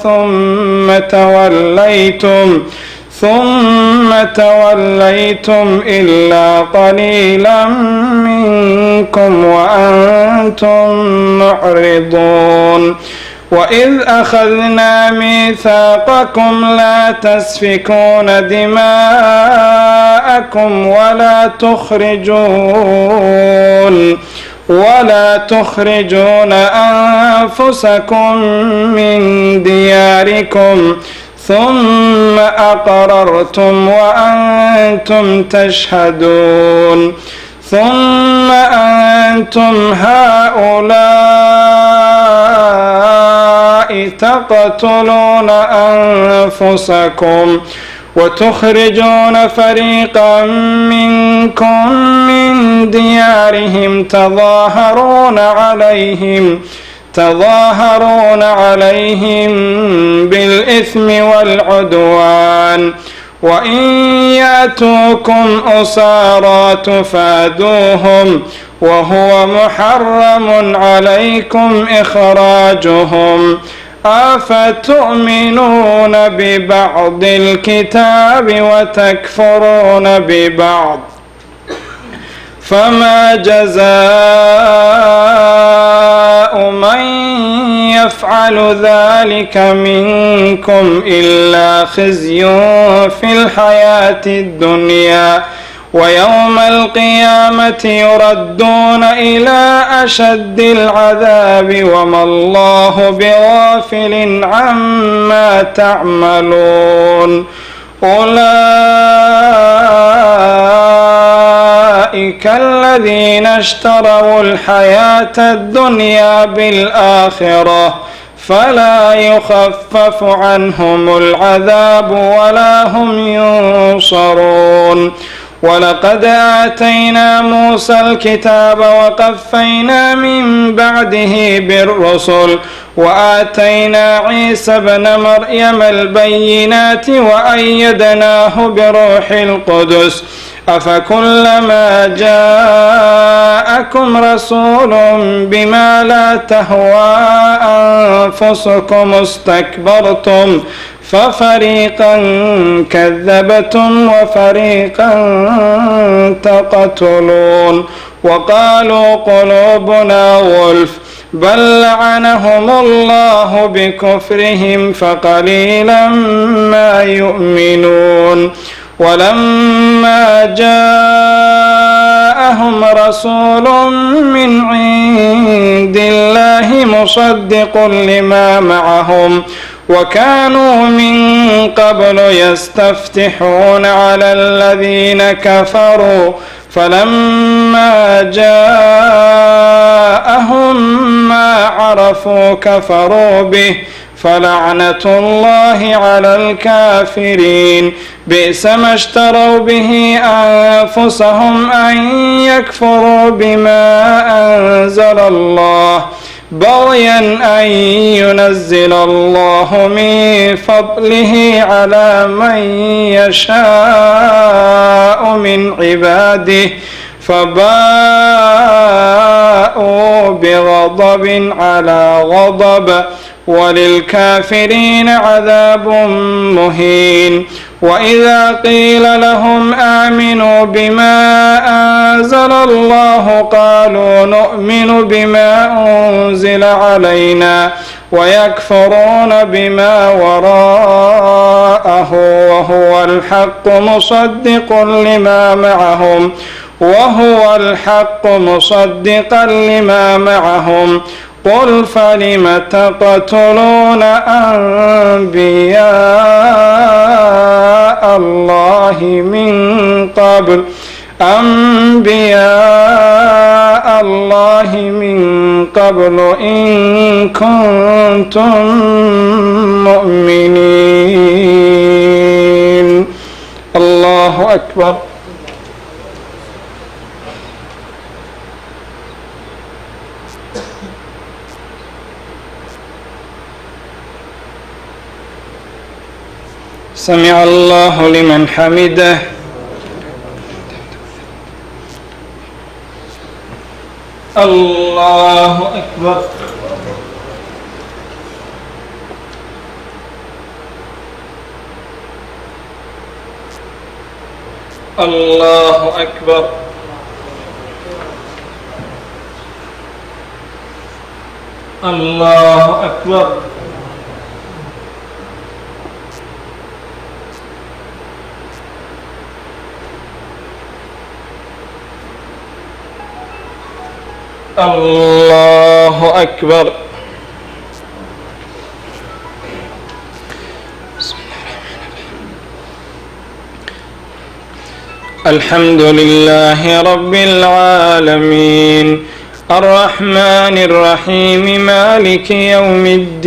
ثم توليتم إلا قليلا منكم وأنتم معرضون وإذ أخذنا ميثاقكم لا تسفكون دماءكم ولا تخرجون أنفسكم من دياركم ثم أقررتم وأنتم تشهدون ثم أنتم هؤلاء تقتلون أنفسكم وتخرجون فريقا منكم من ديارهم تظاهرون عليهم بالإثم والعدوان وإن يأتوكم أسارى تفادوهم وهو محرم عليكم إخراجهم أفتؤمنون ببعض الكتاب وتكفرون ببعض فما جزاء من يفعل ذلك منكم إلا خزي في الحياة الدنيا ويوم القيامة يردون إلى أشد العذاب وما الله بغافل عما تعملون أولئك الذين اشتروا الحياة الدنيا بالآخرة فلا يخفف عنهم العذاب ولا هم ينصرون ولقد آتينا موسى الكتاب وقفينا من بعده بالرسل وآتينا عيسى ابن مريم البينات وأيدناه بروح القدس أفكلما جاءكم رسول بما لا تهوى أنفسكم استكبرتم ففريقا كذبتم وفريقا تقتلون وقالوا قلوبنا غلف بل لعنهم الله بكفرهم فقليلا ما يؤمنون ولما جاء جاءهم رسول من عند الله مصدق لما معهم وكانوا من قبل يستفتحون على الذين كفروا فلما جاءهم ما عرفوا كفروا به فلعنة الله على الكافرين بئس ما اشتروا به أنفسهم أن يكفروا بما أنزل الله بغيا أن ينزل الله من فضله على من يشاء من عباده فباءوا بغضب على غضب وللكافرين عذاب مهين وإذا قيل لهم آمنوا بما أنزل الله قالوا نؤمن بما أنزل علينا ويكفرون بما وراءه وهو الحق مصدقا لما معهم قل فلم تقتلون أنبياء الله من قبل إن كنتم مؤمنين. الله أكبر. سمع الله لمن حمده. الله أكبر. الله أكبر. الله أكبر. الله أكبر. الحمد لله رب العالمين الرحمن الرحيم مالك يوم الدين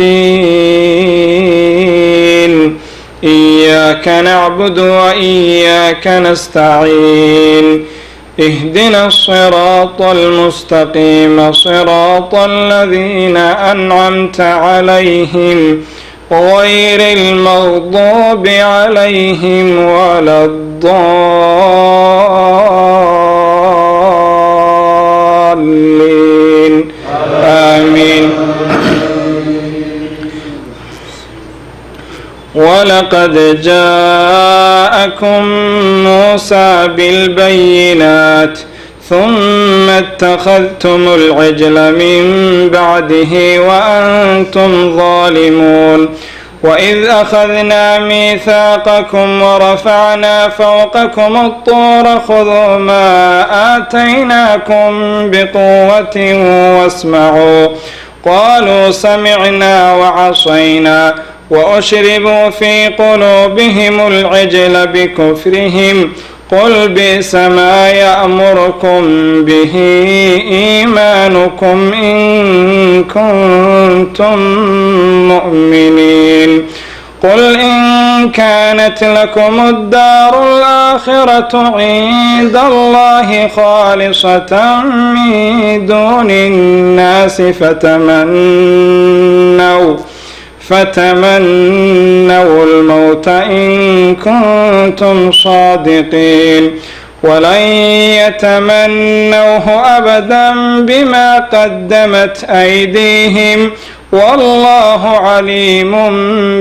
إياك نعبد وإياك نستعين اهدنا الصراط المستقيم صراط الذين أنعمت عليهم غير المغضوب عليهم ولا الضالين آمين. ولقد جاءكم موسى بالبينات ثم اتخذتم العجل من بعده وأنتم ظالمون وإذ أخذنا ميثاقكم ورفعنا فوقكم الطور خذوا ما آتيناكم بقوة واسمعوا قالوا سمعنا وعصينا وأشربوا في قلوبهم العجل بكفرهم قل بئس ما يأمركم به إيمانكم إن كنتم مؤمنين قل إن كانت لكم الدار الآخرة عند الله خالصة من دون الناس فتمنوا الموت إن كنتم صادقين ولن يتمنوه أبدا بما قدمت أيديهم والله عليم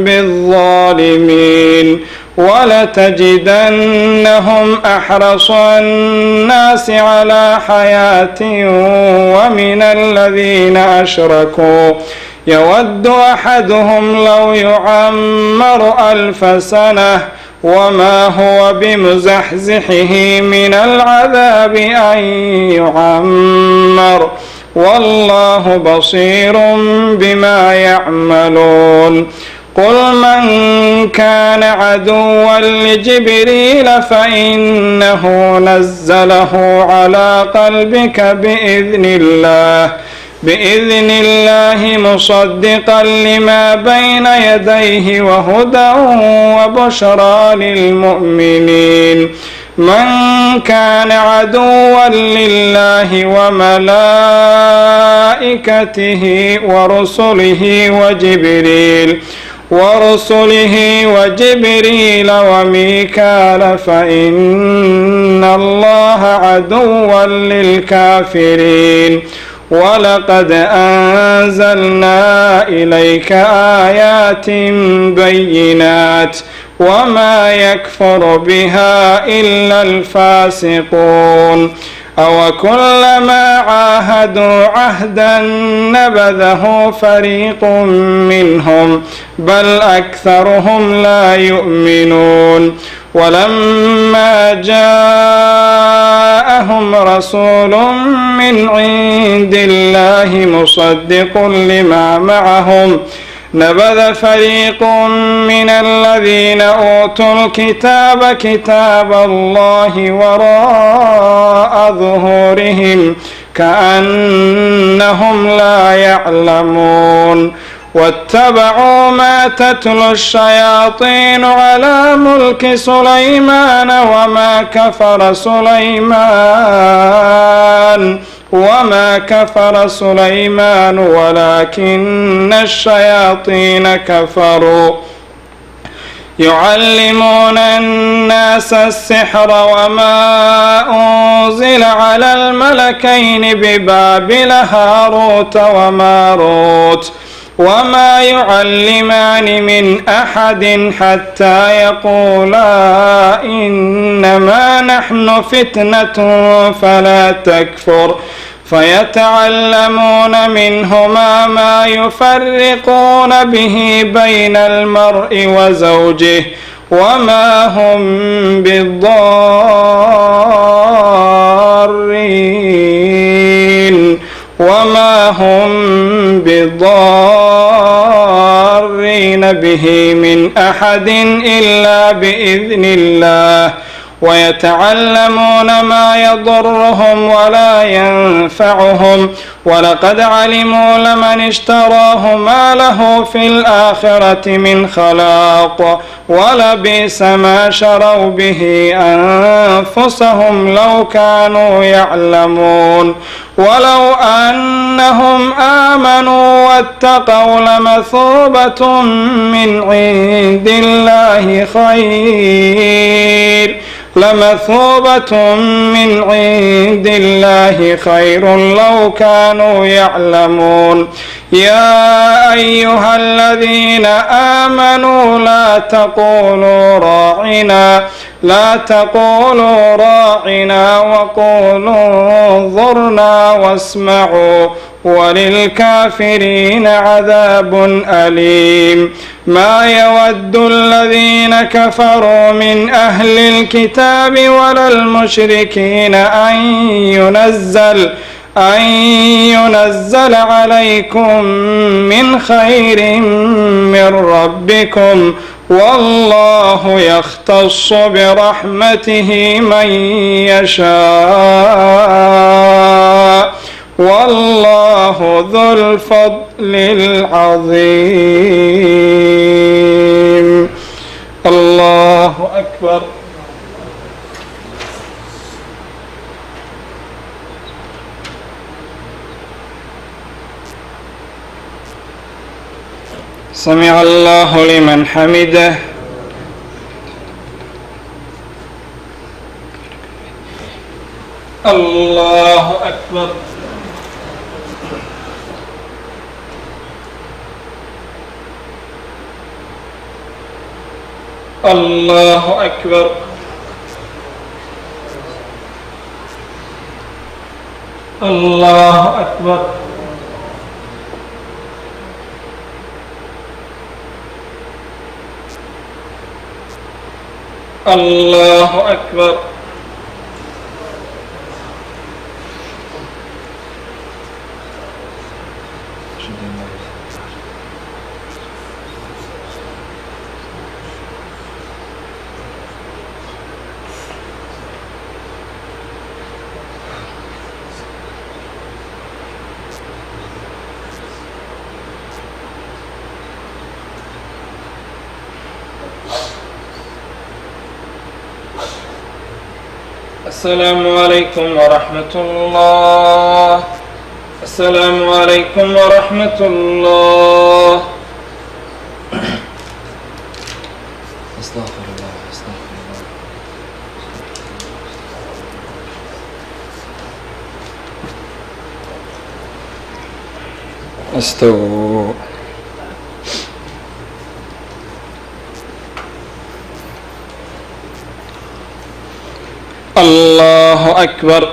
بالظالمين ولتجدنهم أحرص الناس على حياة ومن الذين أشركوا يود أحدهم لو يعمر 1000 سنة وما هو بمزحزحه من العذاب أن يعمر والله بصير بما يعملون قل من كان عدوا لجبريل فإنه نزله على قلبك بإذن الله مصدقا لما بين يديه وهدى وبشرى للمؤمنين من كان عدوا لله وملائكته ورسله وجبريل وميكال فإن الله عدوا للكافرين ولقد أنزلنا إليك آيات بينات وما يكفر بها إلا الفاسقون أوكلما عاهدوا عهدا نبذه فريق منهم بل أكثرهم لا يؤمنون ولما جاءهم رسول من عند الله مصدق لما معهم نبذ فريق من الذين أوتوا الكتاب كتاب الله وراء ظهورهم كأنهم لا يعلمون واتبعوا ما تتلو الشياطين على ملك سليمان وما كفر سليمان ولكن الشياطين كفروا يعلمون الناس السحر وما أنزل على الملكين ببابل هاروت وماروت وما يعلمان من أحد حتى يقولا إنما نحن فتنة فلا تكفر فيتعلمون منهما ما يفرقون به بين المرء وزوجه وما هم بالضارين به من أحد إلا بإذن الله ويتعلمون ما يضرهم ولا ينفعهم ولقد علموا لمن اشتراه ما له في الآخرة من خلاق ولبئس ما شروا به أنفسهم لو كانوا يعلمون ولو أنهم آمنوا واتقوا لمثوبة من عند الله خير لو كانوا يعلمون يا أيها الذين آمنوا لا تقولوا راعنا وقولوا انظرنا واسمعوا وللكافرين عذاب أليم ما يود الذين كفروا من أهل الكتاب ولا المشركين أن ينزل عليكم من خير من ربكم والله يختص برحمته من يشاء والله ذو الفضل العظيم الله أكبر سمع الله لمن حمده الله أكبر الله أكبر الله أكبر الله أكبر. السلام عليكم ورحمة الله. السلام عليكم ورحمة الله. استغفر الله استغفر الله. استووا. الله أكبر.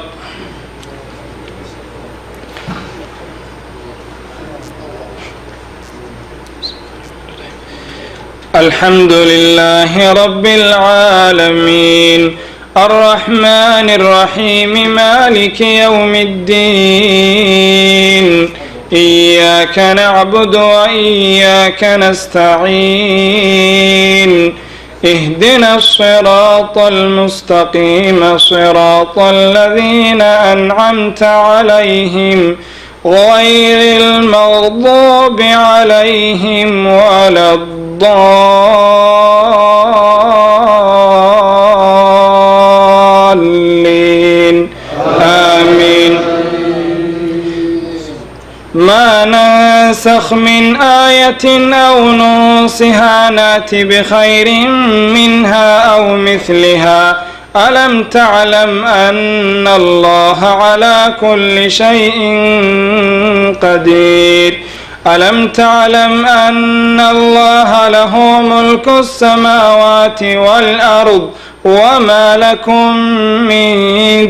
الحمد لله رب العالمين الرحمن الرحيم مالك يوم الدين إياك نعبد وإياك نستعين اهدنا الصراط المستقيم صراط الذين أنعمت عليهم غير المغضوب عليهم ولا الضالين آمين. ما ننسخ من آية أو ننسها نات بخير منها أو مثلها ألم تعلم أن الله على كل شيء قدير ألم تعلم أن الله له ملك السماوات والأرض وما لكم من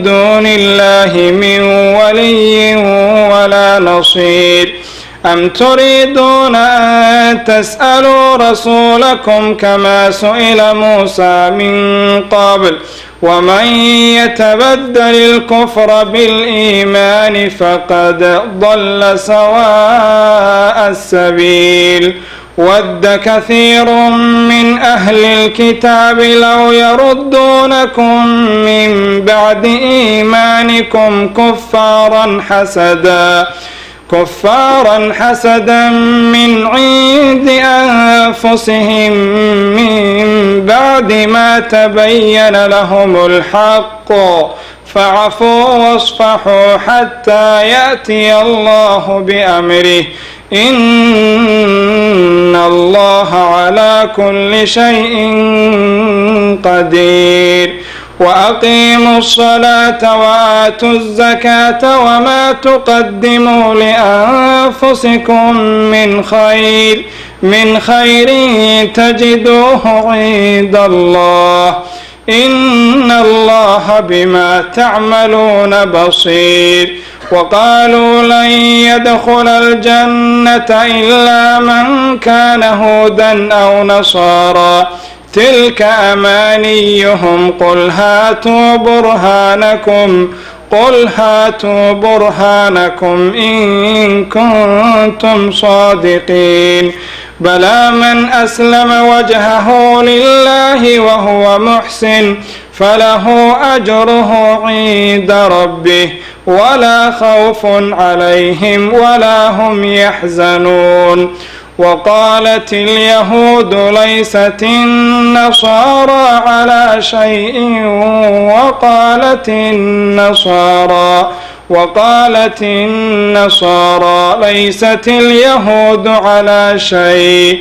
دون الله من ولي ولا نصير أم تريدون أن تسألوا رسولكم كما سئل موسى من قبل ومن يتبدل الكفر بالإيمان فقد ضل سواء السبيل ود كثير من أهل الكتاب لو يردونكم من بعد إيمانكم كفارا حسدا من عند أنفسهم من بعد ما تبين لهم الحق فاعفوا واصفحوا حتى يأتي الله بأمره إن الله على كل شيء قدير وأقيموا الصلاة وآتوا الزكاة وما تقدموا لأنفسكم من خير تجدوه عند الله إن الله بما تعملون بصير وقالوا لن يدخل الجنة إلا من كان هودا أو نصارى تلك أمانيهم قل هاتوا برهانكم إن كنتم صادقين بلى من أسلم وجهه لله وهو محسن فله أجره عند ربه ولا خوف عليهم ولا هم يحزنون وقالت اليهود ليست النصارى على شيء وقالت النصارى ليست اليهود على شيء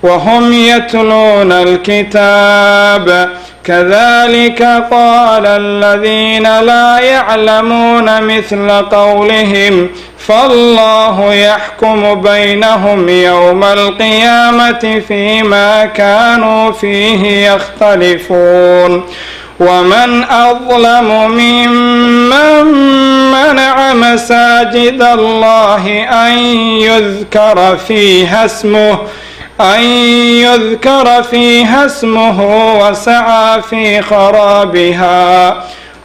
وهم يتلون الكتاب كذلك قال الذين لا يعلمون مثل قولهم فالله يحكم بينهم يوم القيامة فيما كانوا فيه يختلفون ومن أظلم ممن منع مساجد الله أن يذكر فيها اسمه أن يذكر فيها اسمه وسعى في خرابها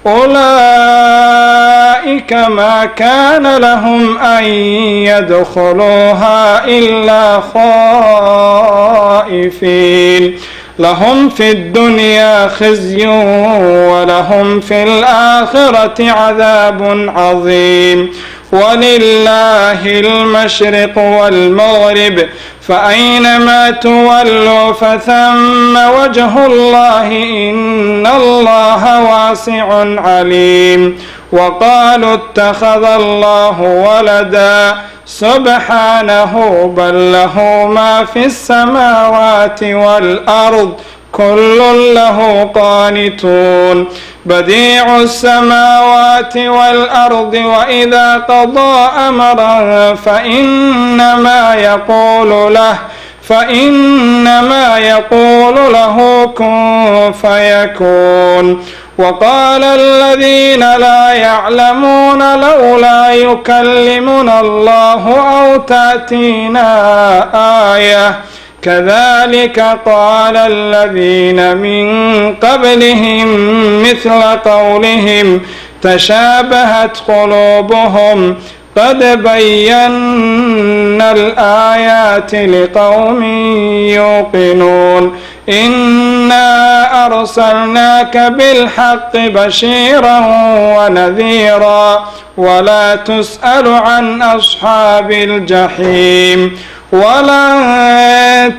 أولئك ما كان لهم أن يدخلوها إلا خائفين لهم في الدنيا خزي ولهم في الآخرة عذاب عظيم ولله المشرق والمغرب فأينما تولوا فثم وجه الله إن الله واسع عليم وقالوا اتخذ الله ولدا سبحانه بل له ما في السماوات والأرض كل له قانتون بديع السماوات والأرض وإذا قضى أمرا فإنما يقول له كن فيكون وقال الذين لا يعلمون لولا يكلمنا الله أو تأتينا آية كذلك قال الذين من قبلهم مثل قولهم تشابهت قلوبهم قد بينا الآيات لقوم يوقنون إنا أرسلناك بالحق بشيرا ونذيرا ولا تسأل عن أصحاب الجحيم ولن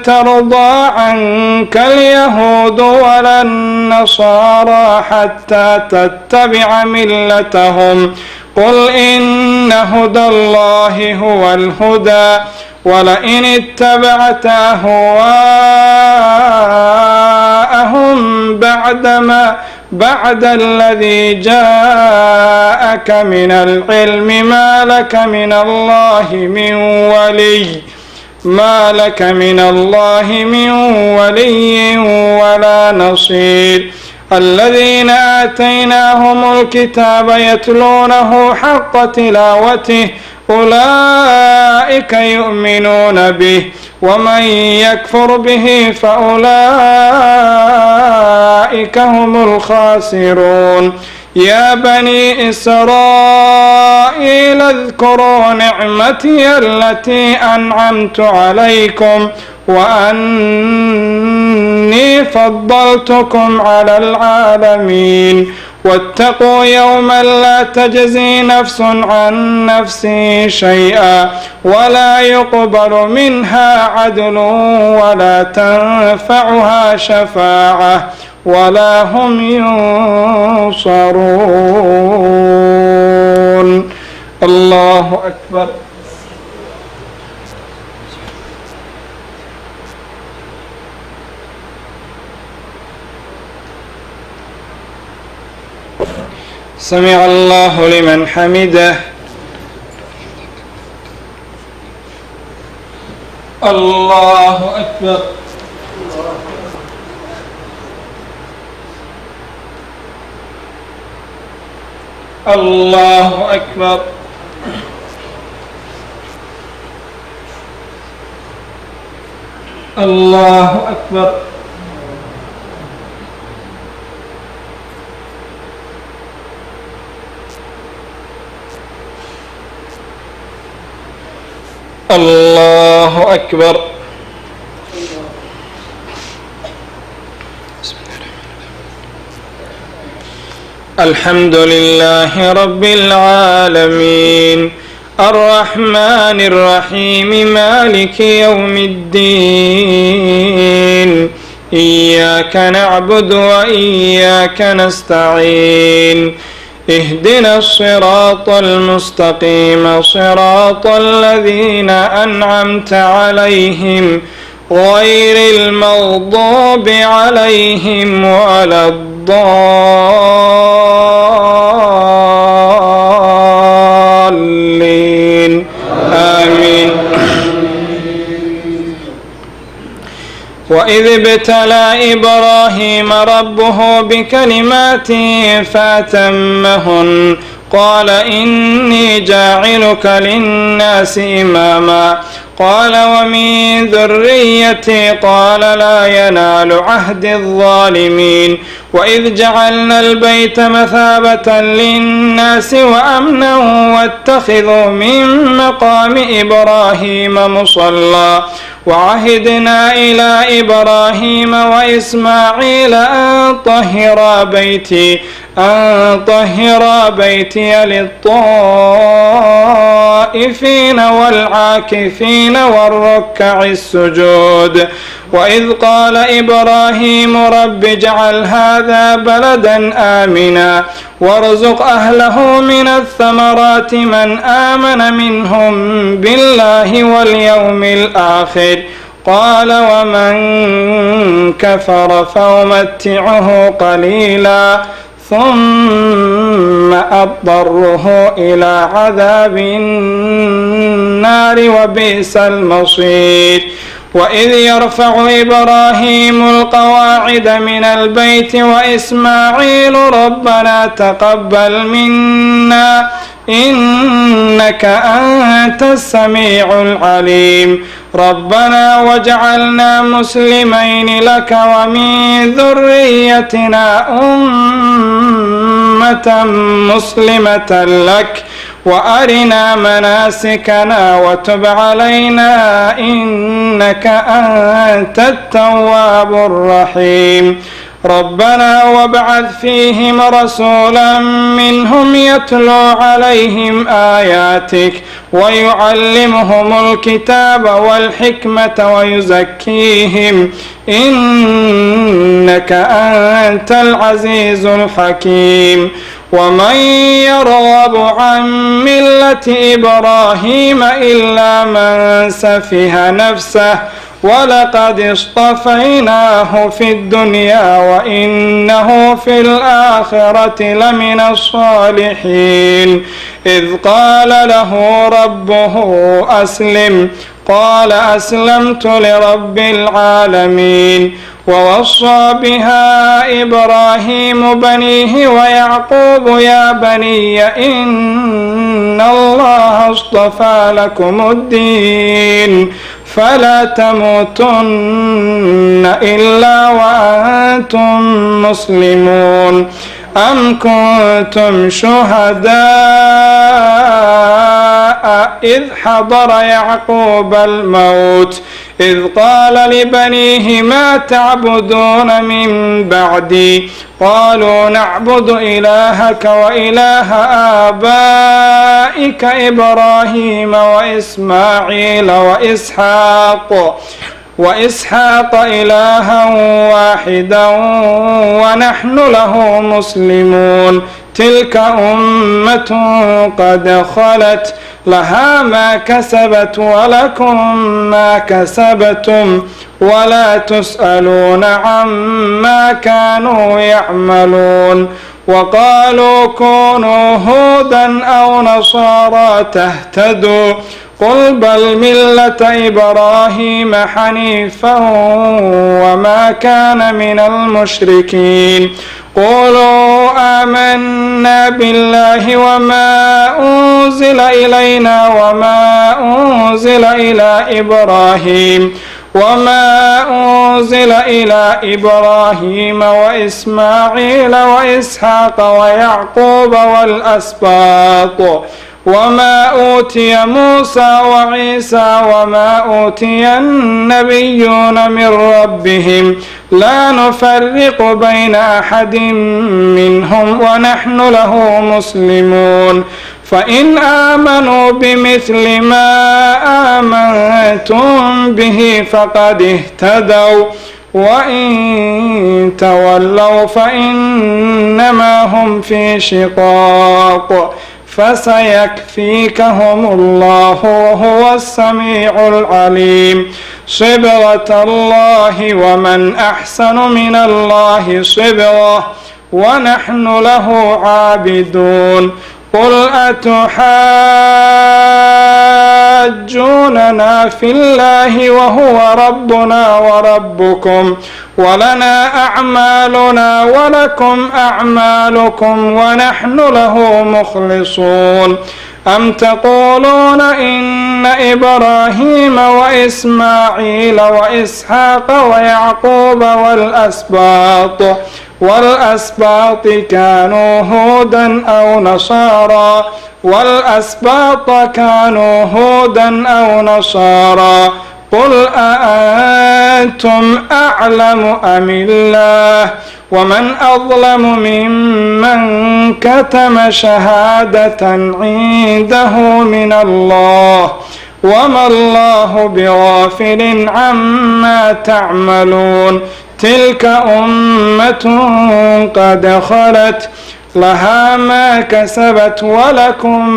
ترضى عنك اليهود ولا النصارى حتى تتبع ملتهم قل إن هدى الله هو الهدى ولئن اتبعت أهواءهم بعد الذي جاءك من العلم ما لك من الله من ولي ولا نصير الذين آتيناهم الكتاب يتلونه حق تلاوته أولئك يؤمنون به ومن يكفر به فأولئك هم الخاسرون يا بني إسرائيل اذكروا نعمتي التي أنعمت عليكم وأني فضلتكم على العالمين واتقوا يوما لا تجزي نفس عن نفس شيئا ولا يقبل منها عدل ولا تنفعها شفاعة ولا هم ينصرون. الله أكبر. سمع الله لمن حمده. الله أكبر. الله أكبر. الله أكبر. الله أكبر. الحمد لله رب العالمين الرحمن الرحيم مالك يوم الدين إياك نعبد وإياك نستعين اهدنا الصراط المستقيم صراط الذين أنعمت عليهم غير المغضوب عليهم ولا الضالين آمين. وإذ ابتلى إبراهيم ربه بكلمات فأتمهن قال إني جاعلك للناس إماما قال ومن ذريتي قال لا ينال عهد الظالمين وإذ جعلنا البيت مثابة للناس وأمنا واتخذوا من مقام إبراهيم مصلى وعهدنا إلى إبراهيم وإسماعيل أن طهرا بيتي للطائفين والعاكفين والركع السجود وإذ قال إبراهيم رب اجعل هذا بلدا آمنا وارزق أهله من الثمرات من آمن منهم بالله واليوم الآخر قال ومن كفر فأمتعه قليلا ثم أضطره إلى عذاب النار وبئس المصير وإذ يرفع إبراهيم القواعد من البيت وإسماعيل ربنا تقبل منا إنك أنت السميع العليم ربنا واجعلنا مسلمين لك ومن ذريتنا أمة مسلمة لك وأرنا مناسكنا وتب علينا إنك أنت التواب الرحيم ربنا وابعث فيهم رسولا منهم يتلو عليهم آياتك ويعلمهم الكتاب والحكمة ويزكيهم إنك أنت العزيز الحكيم ومن يرغب عن ملة إبراهيم إلا من سفه نفسه ولقد اصطفيناه في الدنيا وإنه في الآخرة لمن الصالحين إذ قال له ربه أسلم قال أسلمت لرب العالمين ووصى بها إبراهيم بنيه ويعقوب يا بني إن الله اصطفى لكم الدين فلا تموتن إلا وأنتم مسلمون أم كنتم شهداء إذ حضر يعقوب الموت إذ قال لبنيه ما تعبدون من بعدي قالوا نعبد إلهك وإله آبائك إبراهيم وإسماعيل وإسحاق إلها واحدا ونحن له مسلمون تلك أمة قد خلت لها ما كسبت ولكم ما كسبتم ولا تسألون عما كانوا يعملون وقالوا كونوا هودا أو نصارى تهتدوا قل بل ملة إبراهيم حنيفا وما كان من المشركين قولوا آمنا بالله وما أنزل إلينا وما أنزل إلى إبراهيم وإسماعيل وإسحاق ويعقوب والأسباط وما أوتي موسى وعيسى وما أوتي النبيون من ربهم لا نفرق بين أحد منهم ونحن له مسلمون فإن آمنوا بمثل ما آمنتم به فقد اهتدوا وإن تولوا فإنما هم في شقاق فسيكفيكهم الله وهو السميع العليم صبغة الله ومن أحسن من الله صبغة ونحن له عابدون قل أتحاجوننا آمنا في الله وهو ربنا وربكم ولنا أعمالنا ولكم أعمالكم ونحن له مخلصون أم تقولون إن إبراهيم وإسماعيل وإسحاق ويعقوب والأسباط كانوا هودا أو نصارى قل أأنتم أعلم أم الله ومن أظلم ممن كتم شهادة عنده من الله وما الله بغافل عما تعملون تلك أمة قد خلت لها ما كسبت ولكم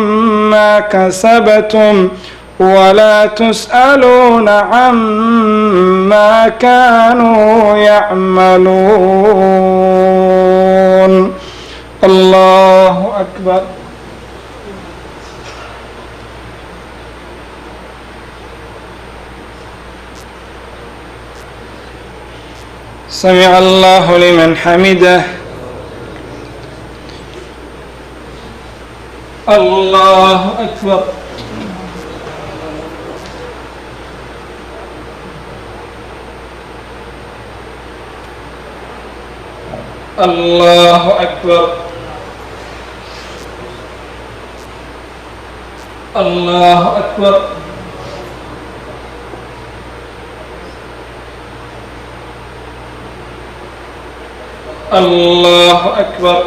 ما كسبتم ولا تسألون عما كانوا يعملون. الله أكبر. سمع الله لمن حمده. الله أكبر. الله أكبر. الله أكبر. الله أكبر.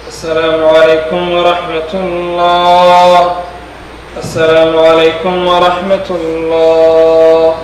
السلام عليكم ورحمة الله. السلام عليكم ورحمة الله.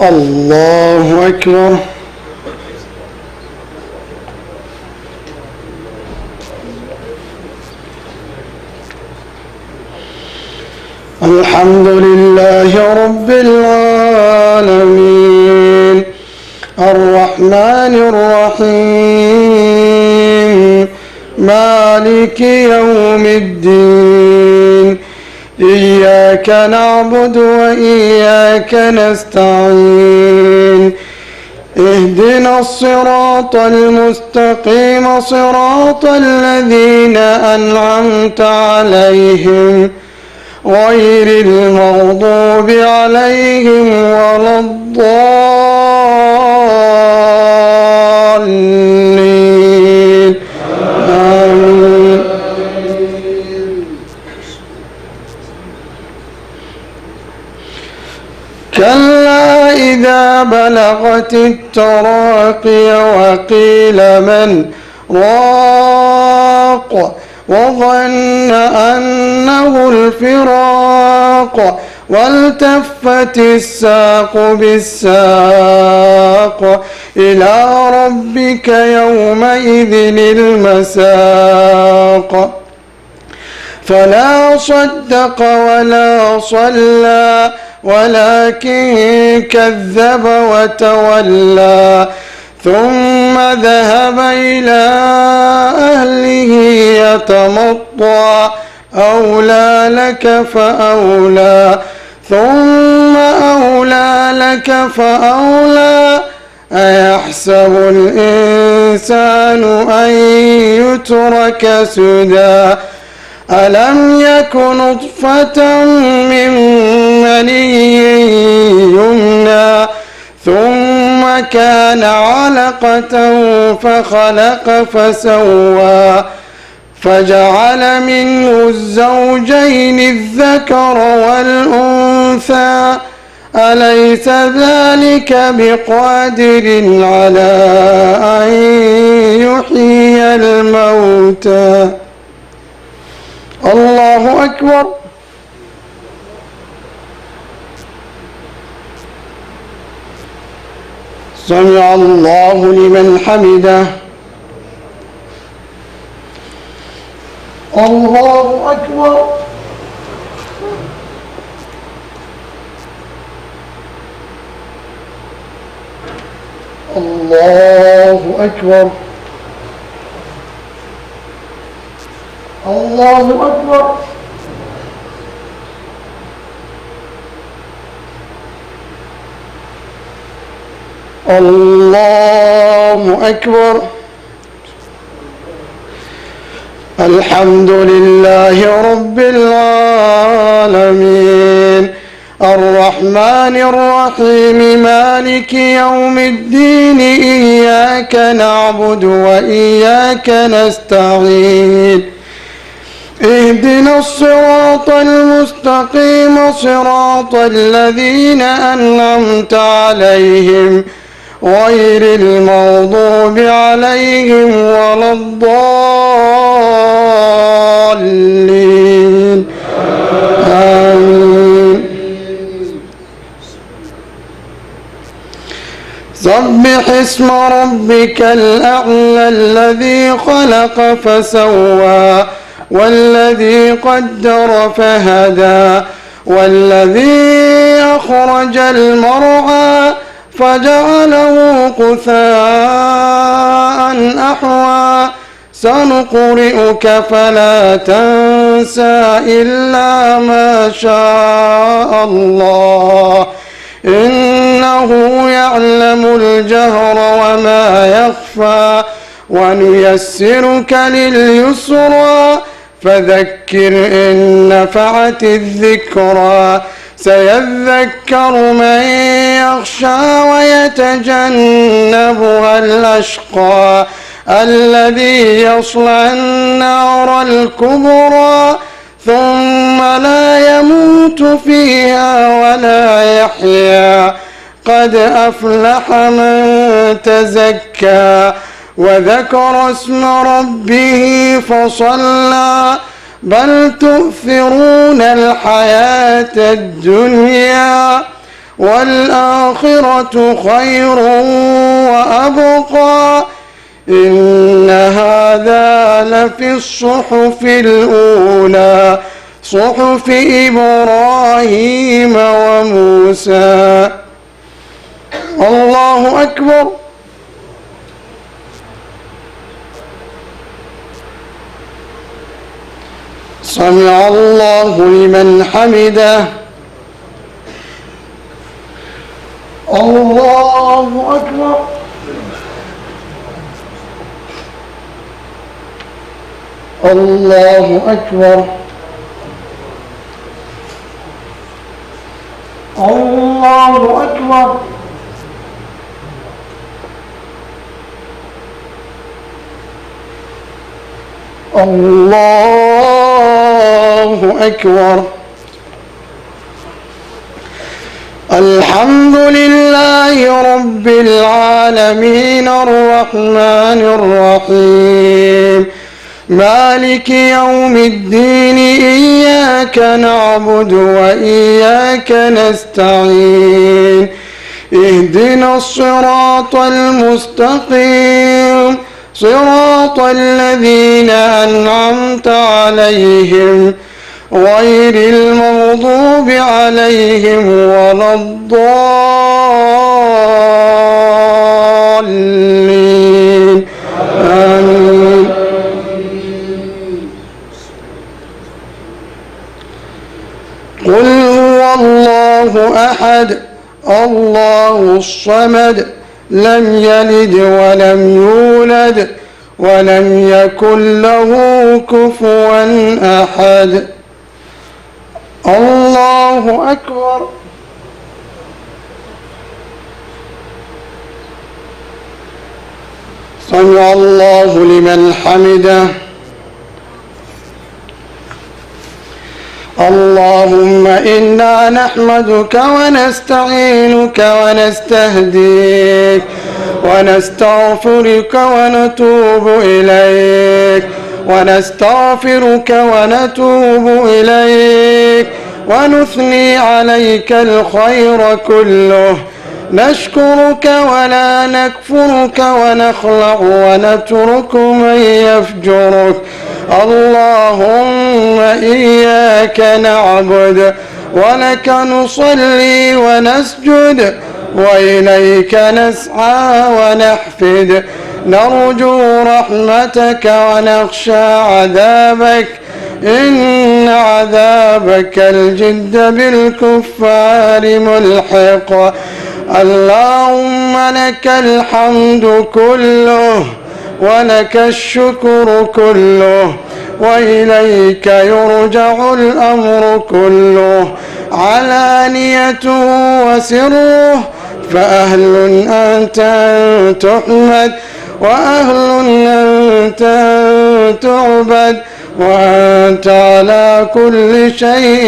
الله أكبر. الحمد لله رب العالمين الرحمن الرحيم مالك يوم الدين إياك نعبد وإياك نستعين اهدنا الصراط المستقيم صراط الذين أنعمت عليهم غير المغضوب عليهم ولا الضالين آمين. كلا إذا بلغت التراقي وقيل من راق وظن أنه الفراق والتفت الساق بالساق إلى ربك يومئذ المساق فلا صدق ولا صلى ولكن كذب وتولى ثم ذهب إلى أهله يتمطى أولى لك فأولى ثم أولى لك فأولى أيحسب الإنسان أن يترك سدى ألم يك نطفة من مني يمنى ثم كان علقة فخلق فسوى فجعل منه الزوجين الذكر والأنثى أليس ذلك بقادر على أن يحيي الموتى الله أكبر سمع الله لمن حمده الله أكبر الله أكبر الله أكبر الله أكبر الحمد لله رب العالمين الرحمن الرحيم مالك يوم الدين إياك نعبد وإياك نستعين اهدنا الصراط المستقيم صراط الذين أنعمت عليهم غير المغضوب عليهم ولا الضالين آمين سبح اسم ربك الأعلى الذي خلق فسوى والذي قدر فهدى والذي أخرج المرعى فجعله غثاء أحوى سنقرئك فلا تنسى إلا ما شاء الله إنه يعلم الجهر وما يخفى ونيسرك لليسرى فذكر إن نفعت الذكرى سيذكر من يخشى ويتجنبها الأشقى الذي يصلى النار الكبرى ثم لا يموت فيها ولا يحيا قد أفلح من تزكى وذكر اسم ربه فصلى بل تؤثرون الحياة الدنيا والآخرة خير وأبقى إن هذا لفي الصحف الأولى صحف إبراهيم وموسى الله أكبر سمع الله لمن حمده الله أكبر الله أكبر الله أكبر الله أكبر الحمد لله رب العالمين الرحمن الرحيم مالك يوم الدين إياك نعبد وإياك نستعين اهدنا الصراط المستقيم صراط الذين أنعمت عليهم غير المغضوب عليهم ولا الضالين آمين. قل هو الله أحد الله الصمد لم يلد ولم يولد ولم يكن له كفوا أحد. الله أكبر. سمع الله لمن حمده. اللهم إنا نحمدك ونستعينك ونستهديك ونستغفرك ونتوب إليك ونثني عليك الخير كله نشكرك ولا نكفرك ونخلع ونترك من يفجرك. اللهم إياك نعبد ولك نصلي ونسجد وإليك نسعى ونحفد نرجو رحمتك ونخشى عذابك إن عذابك الجد بالكفار ملحق. اللهم لك الحمد كله ولك الشكر كله وإليك يرجع الأمر كله علانيته وسره فأهل أنت أن تحمد وأهل أنت أن تعبد وأنت على كل شيء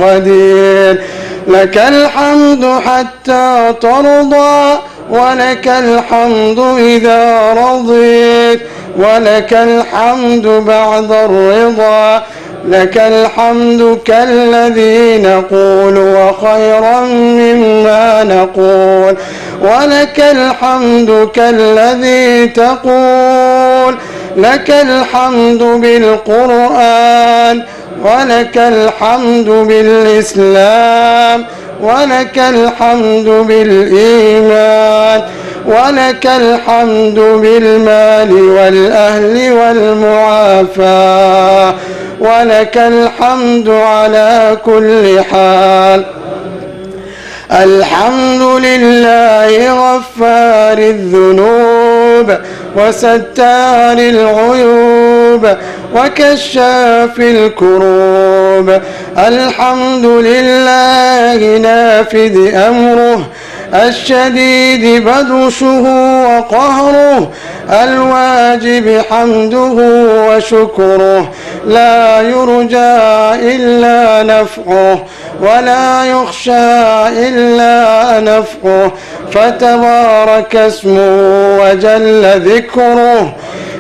قدير. لك الحمد حتى ترضى ولك الحمد إذا رضيت ولك الحمد بعد الرضا. لك الحمد كالذي نقول وخيرا مما نقول ولك الحمد كالذي تقول. لك الحمد بالقرآن ولك الحمد بالإسلام ولك الحمد بالإيمان ولك الحمد بالمال والأهل والمعافاة ولك الحمد على كل حال. الحمد لله غفار الذنوب وستار العيوب وكشاف الكروب. الحمد لله نافذ أمره الشديد بدشه وقهره الواجب حمده وشكره لا يرجى إلا نفعه ولا يخشى إلا نفعه فتبارك اسمه وجل ذكره.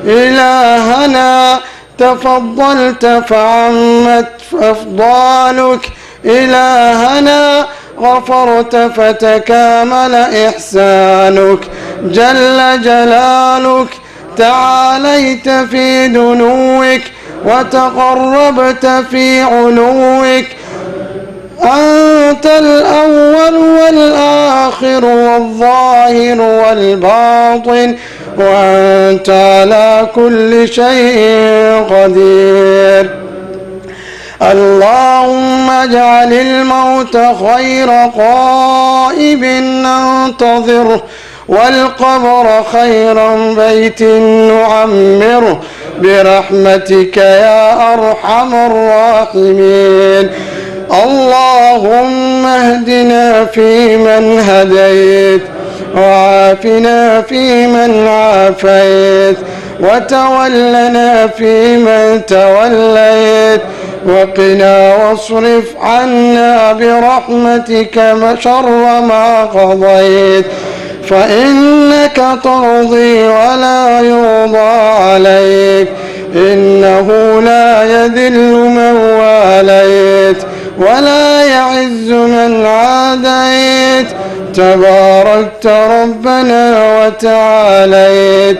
إلهنا تفضلت فعمت أفضالك إلهنا غفرت فتكامل إحسانك جل جلالك. تعاليت في دنوك وتقربت في علوك. أنت الأول والآخر والظاهر والباطن وأنت على كل شيء قدير. اللهم اجعل الموت خير قائب ننتظره والقبر خيرا بيت نعمره برحمتك يا أرحم الراحمين. اللهم اهدنا فيمن هديت وعافنا فيمن عافيت وتولنا فيمن توليت وقنا واصرف عنا برحمتك شر ما قضيت، فإنك تقضي ولا يقضى عليك، إنه لا يذل من واليت ولا يعز من عاديت، تباركت ربنا وتعاليت.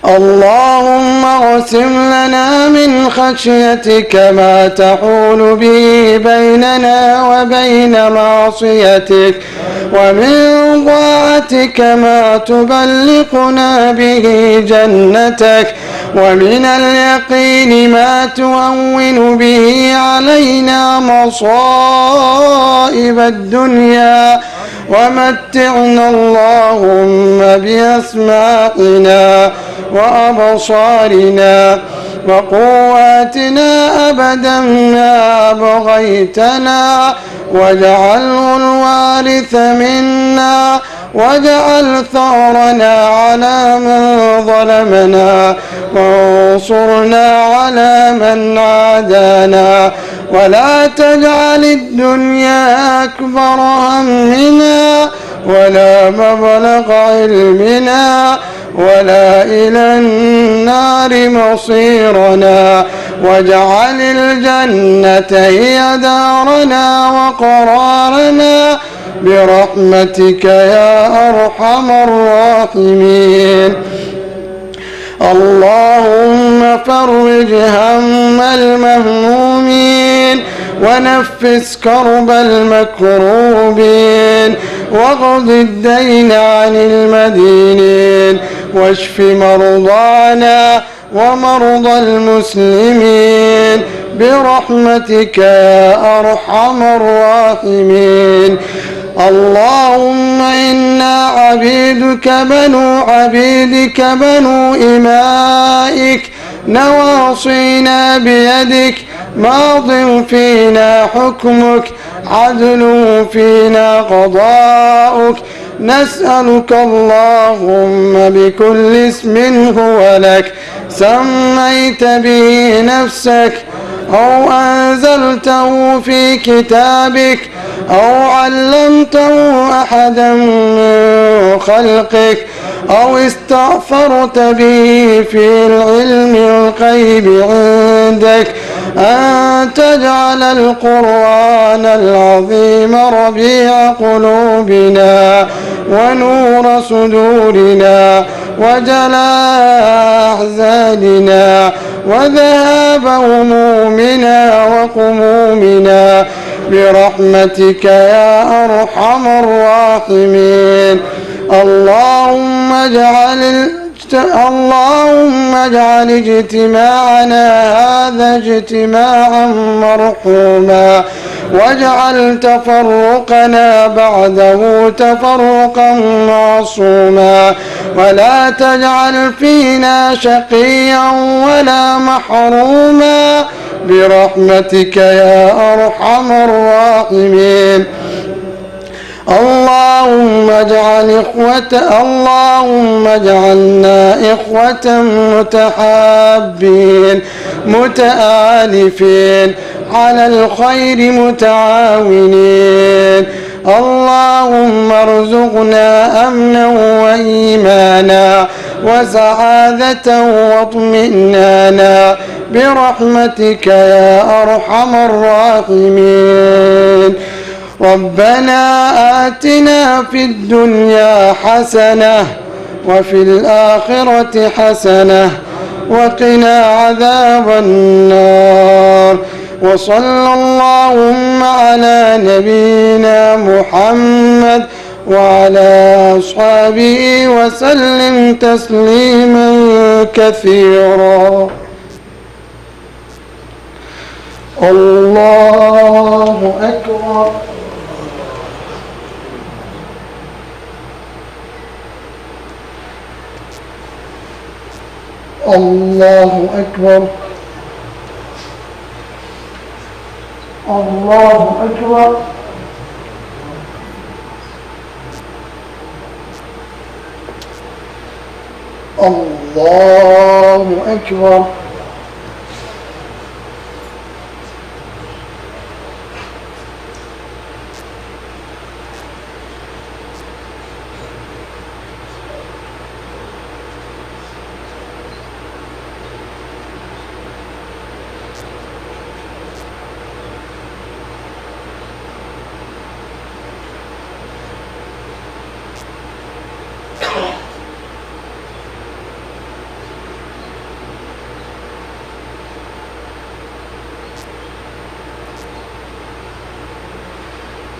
اللهم اقسم لنا من خشيتك ما تحول به بيننا وبين معصيتك، ومن طاعتك ما تبلغنا به جنتك، ومن اليقين ما تهون به علينا مصائب الدنيا، ومتعنا اللهم بأسماعنا وأبصارنا وقواتنا أبدا ما أبغيتنا، واجعله الوارث منا، واجعل ثأرنا على من ظلمنا، وانصرنا على من عادانا، ولا تجعل الدنيا أكبر همنا ولا مبلغ علمنا ولا إلى النار مصيرنا، واجعل الجنة هي دارنا وقرارنا برحمتك يا أرحم الراحمين. اللهم فرج هم المهمومين، ونفس كرب المكروبين، واقض الدين عن المدينين، واشف مرضانا ومرضى المسلمين برحمتك يا أرحم الراحمين. اللهم إنا عبيدك بنو إمائك، نواصينا بيدك، ماض فينا حكمك، عدل فينا قضاؤك، نسألك اللهم بكل اسم هو لك سميت به نفسك أو أنزلته في كتابك أو علمته أحدا من خلقك أو استأثرت به في العلم الغيب عندك، أن تجعل القرآن العظيم ربيع قلوبنا ونور صدورنا وجلاء أحزاننا وذهاب همومنا وقمومنا برحمتك يا أرحم الراحمين. اللهم اجعل اجتماعنا هذا اجتماعا مرحوما، واجعل تفرقنا بعده تفرقا معصوما، ولا تجعل فينا شقيا ولا محروما برحمتك يا أرحم الراحمين. اللهم اجعلنا إخوة متحابين متآلفين على الخير متعاونين. اللهم ارزقنا أمنا وإيمانا وسعادة واطمئنانا برحمتك يا أرحم الراحمين. ربنا آتنا في الدنيا حسنة وفي الآخرة حسنة وقنا عذاب النار، وصلى اللهم على نبينا محمد وعلى أصحابه وسلم تسليما كثيرا. الله أكبر. الله أكبر. الله أكبر. الله أكبر.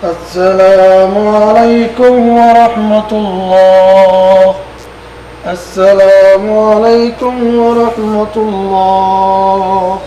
السلام عليكم ورحمة الله. السلام عليكم ورحمة الله.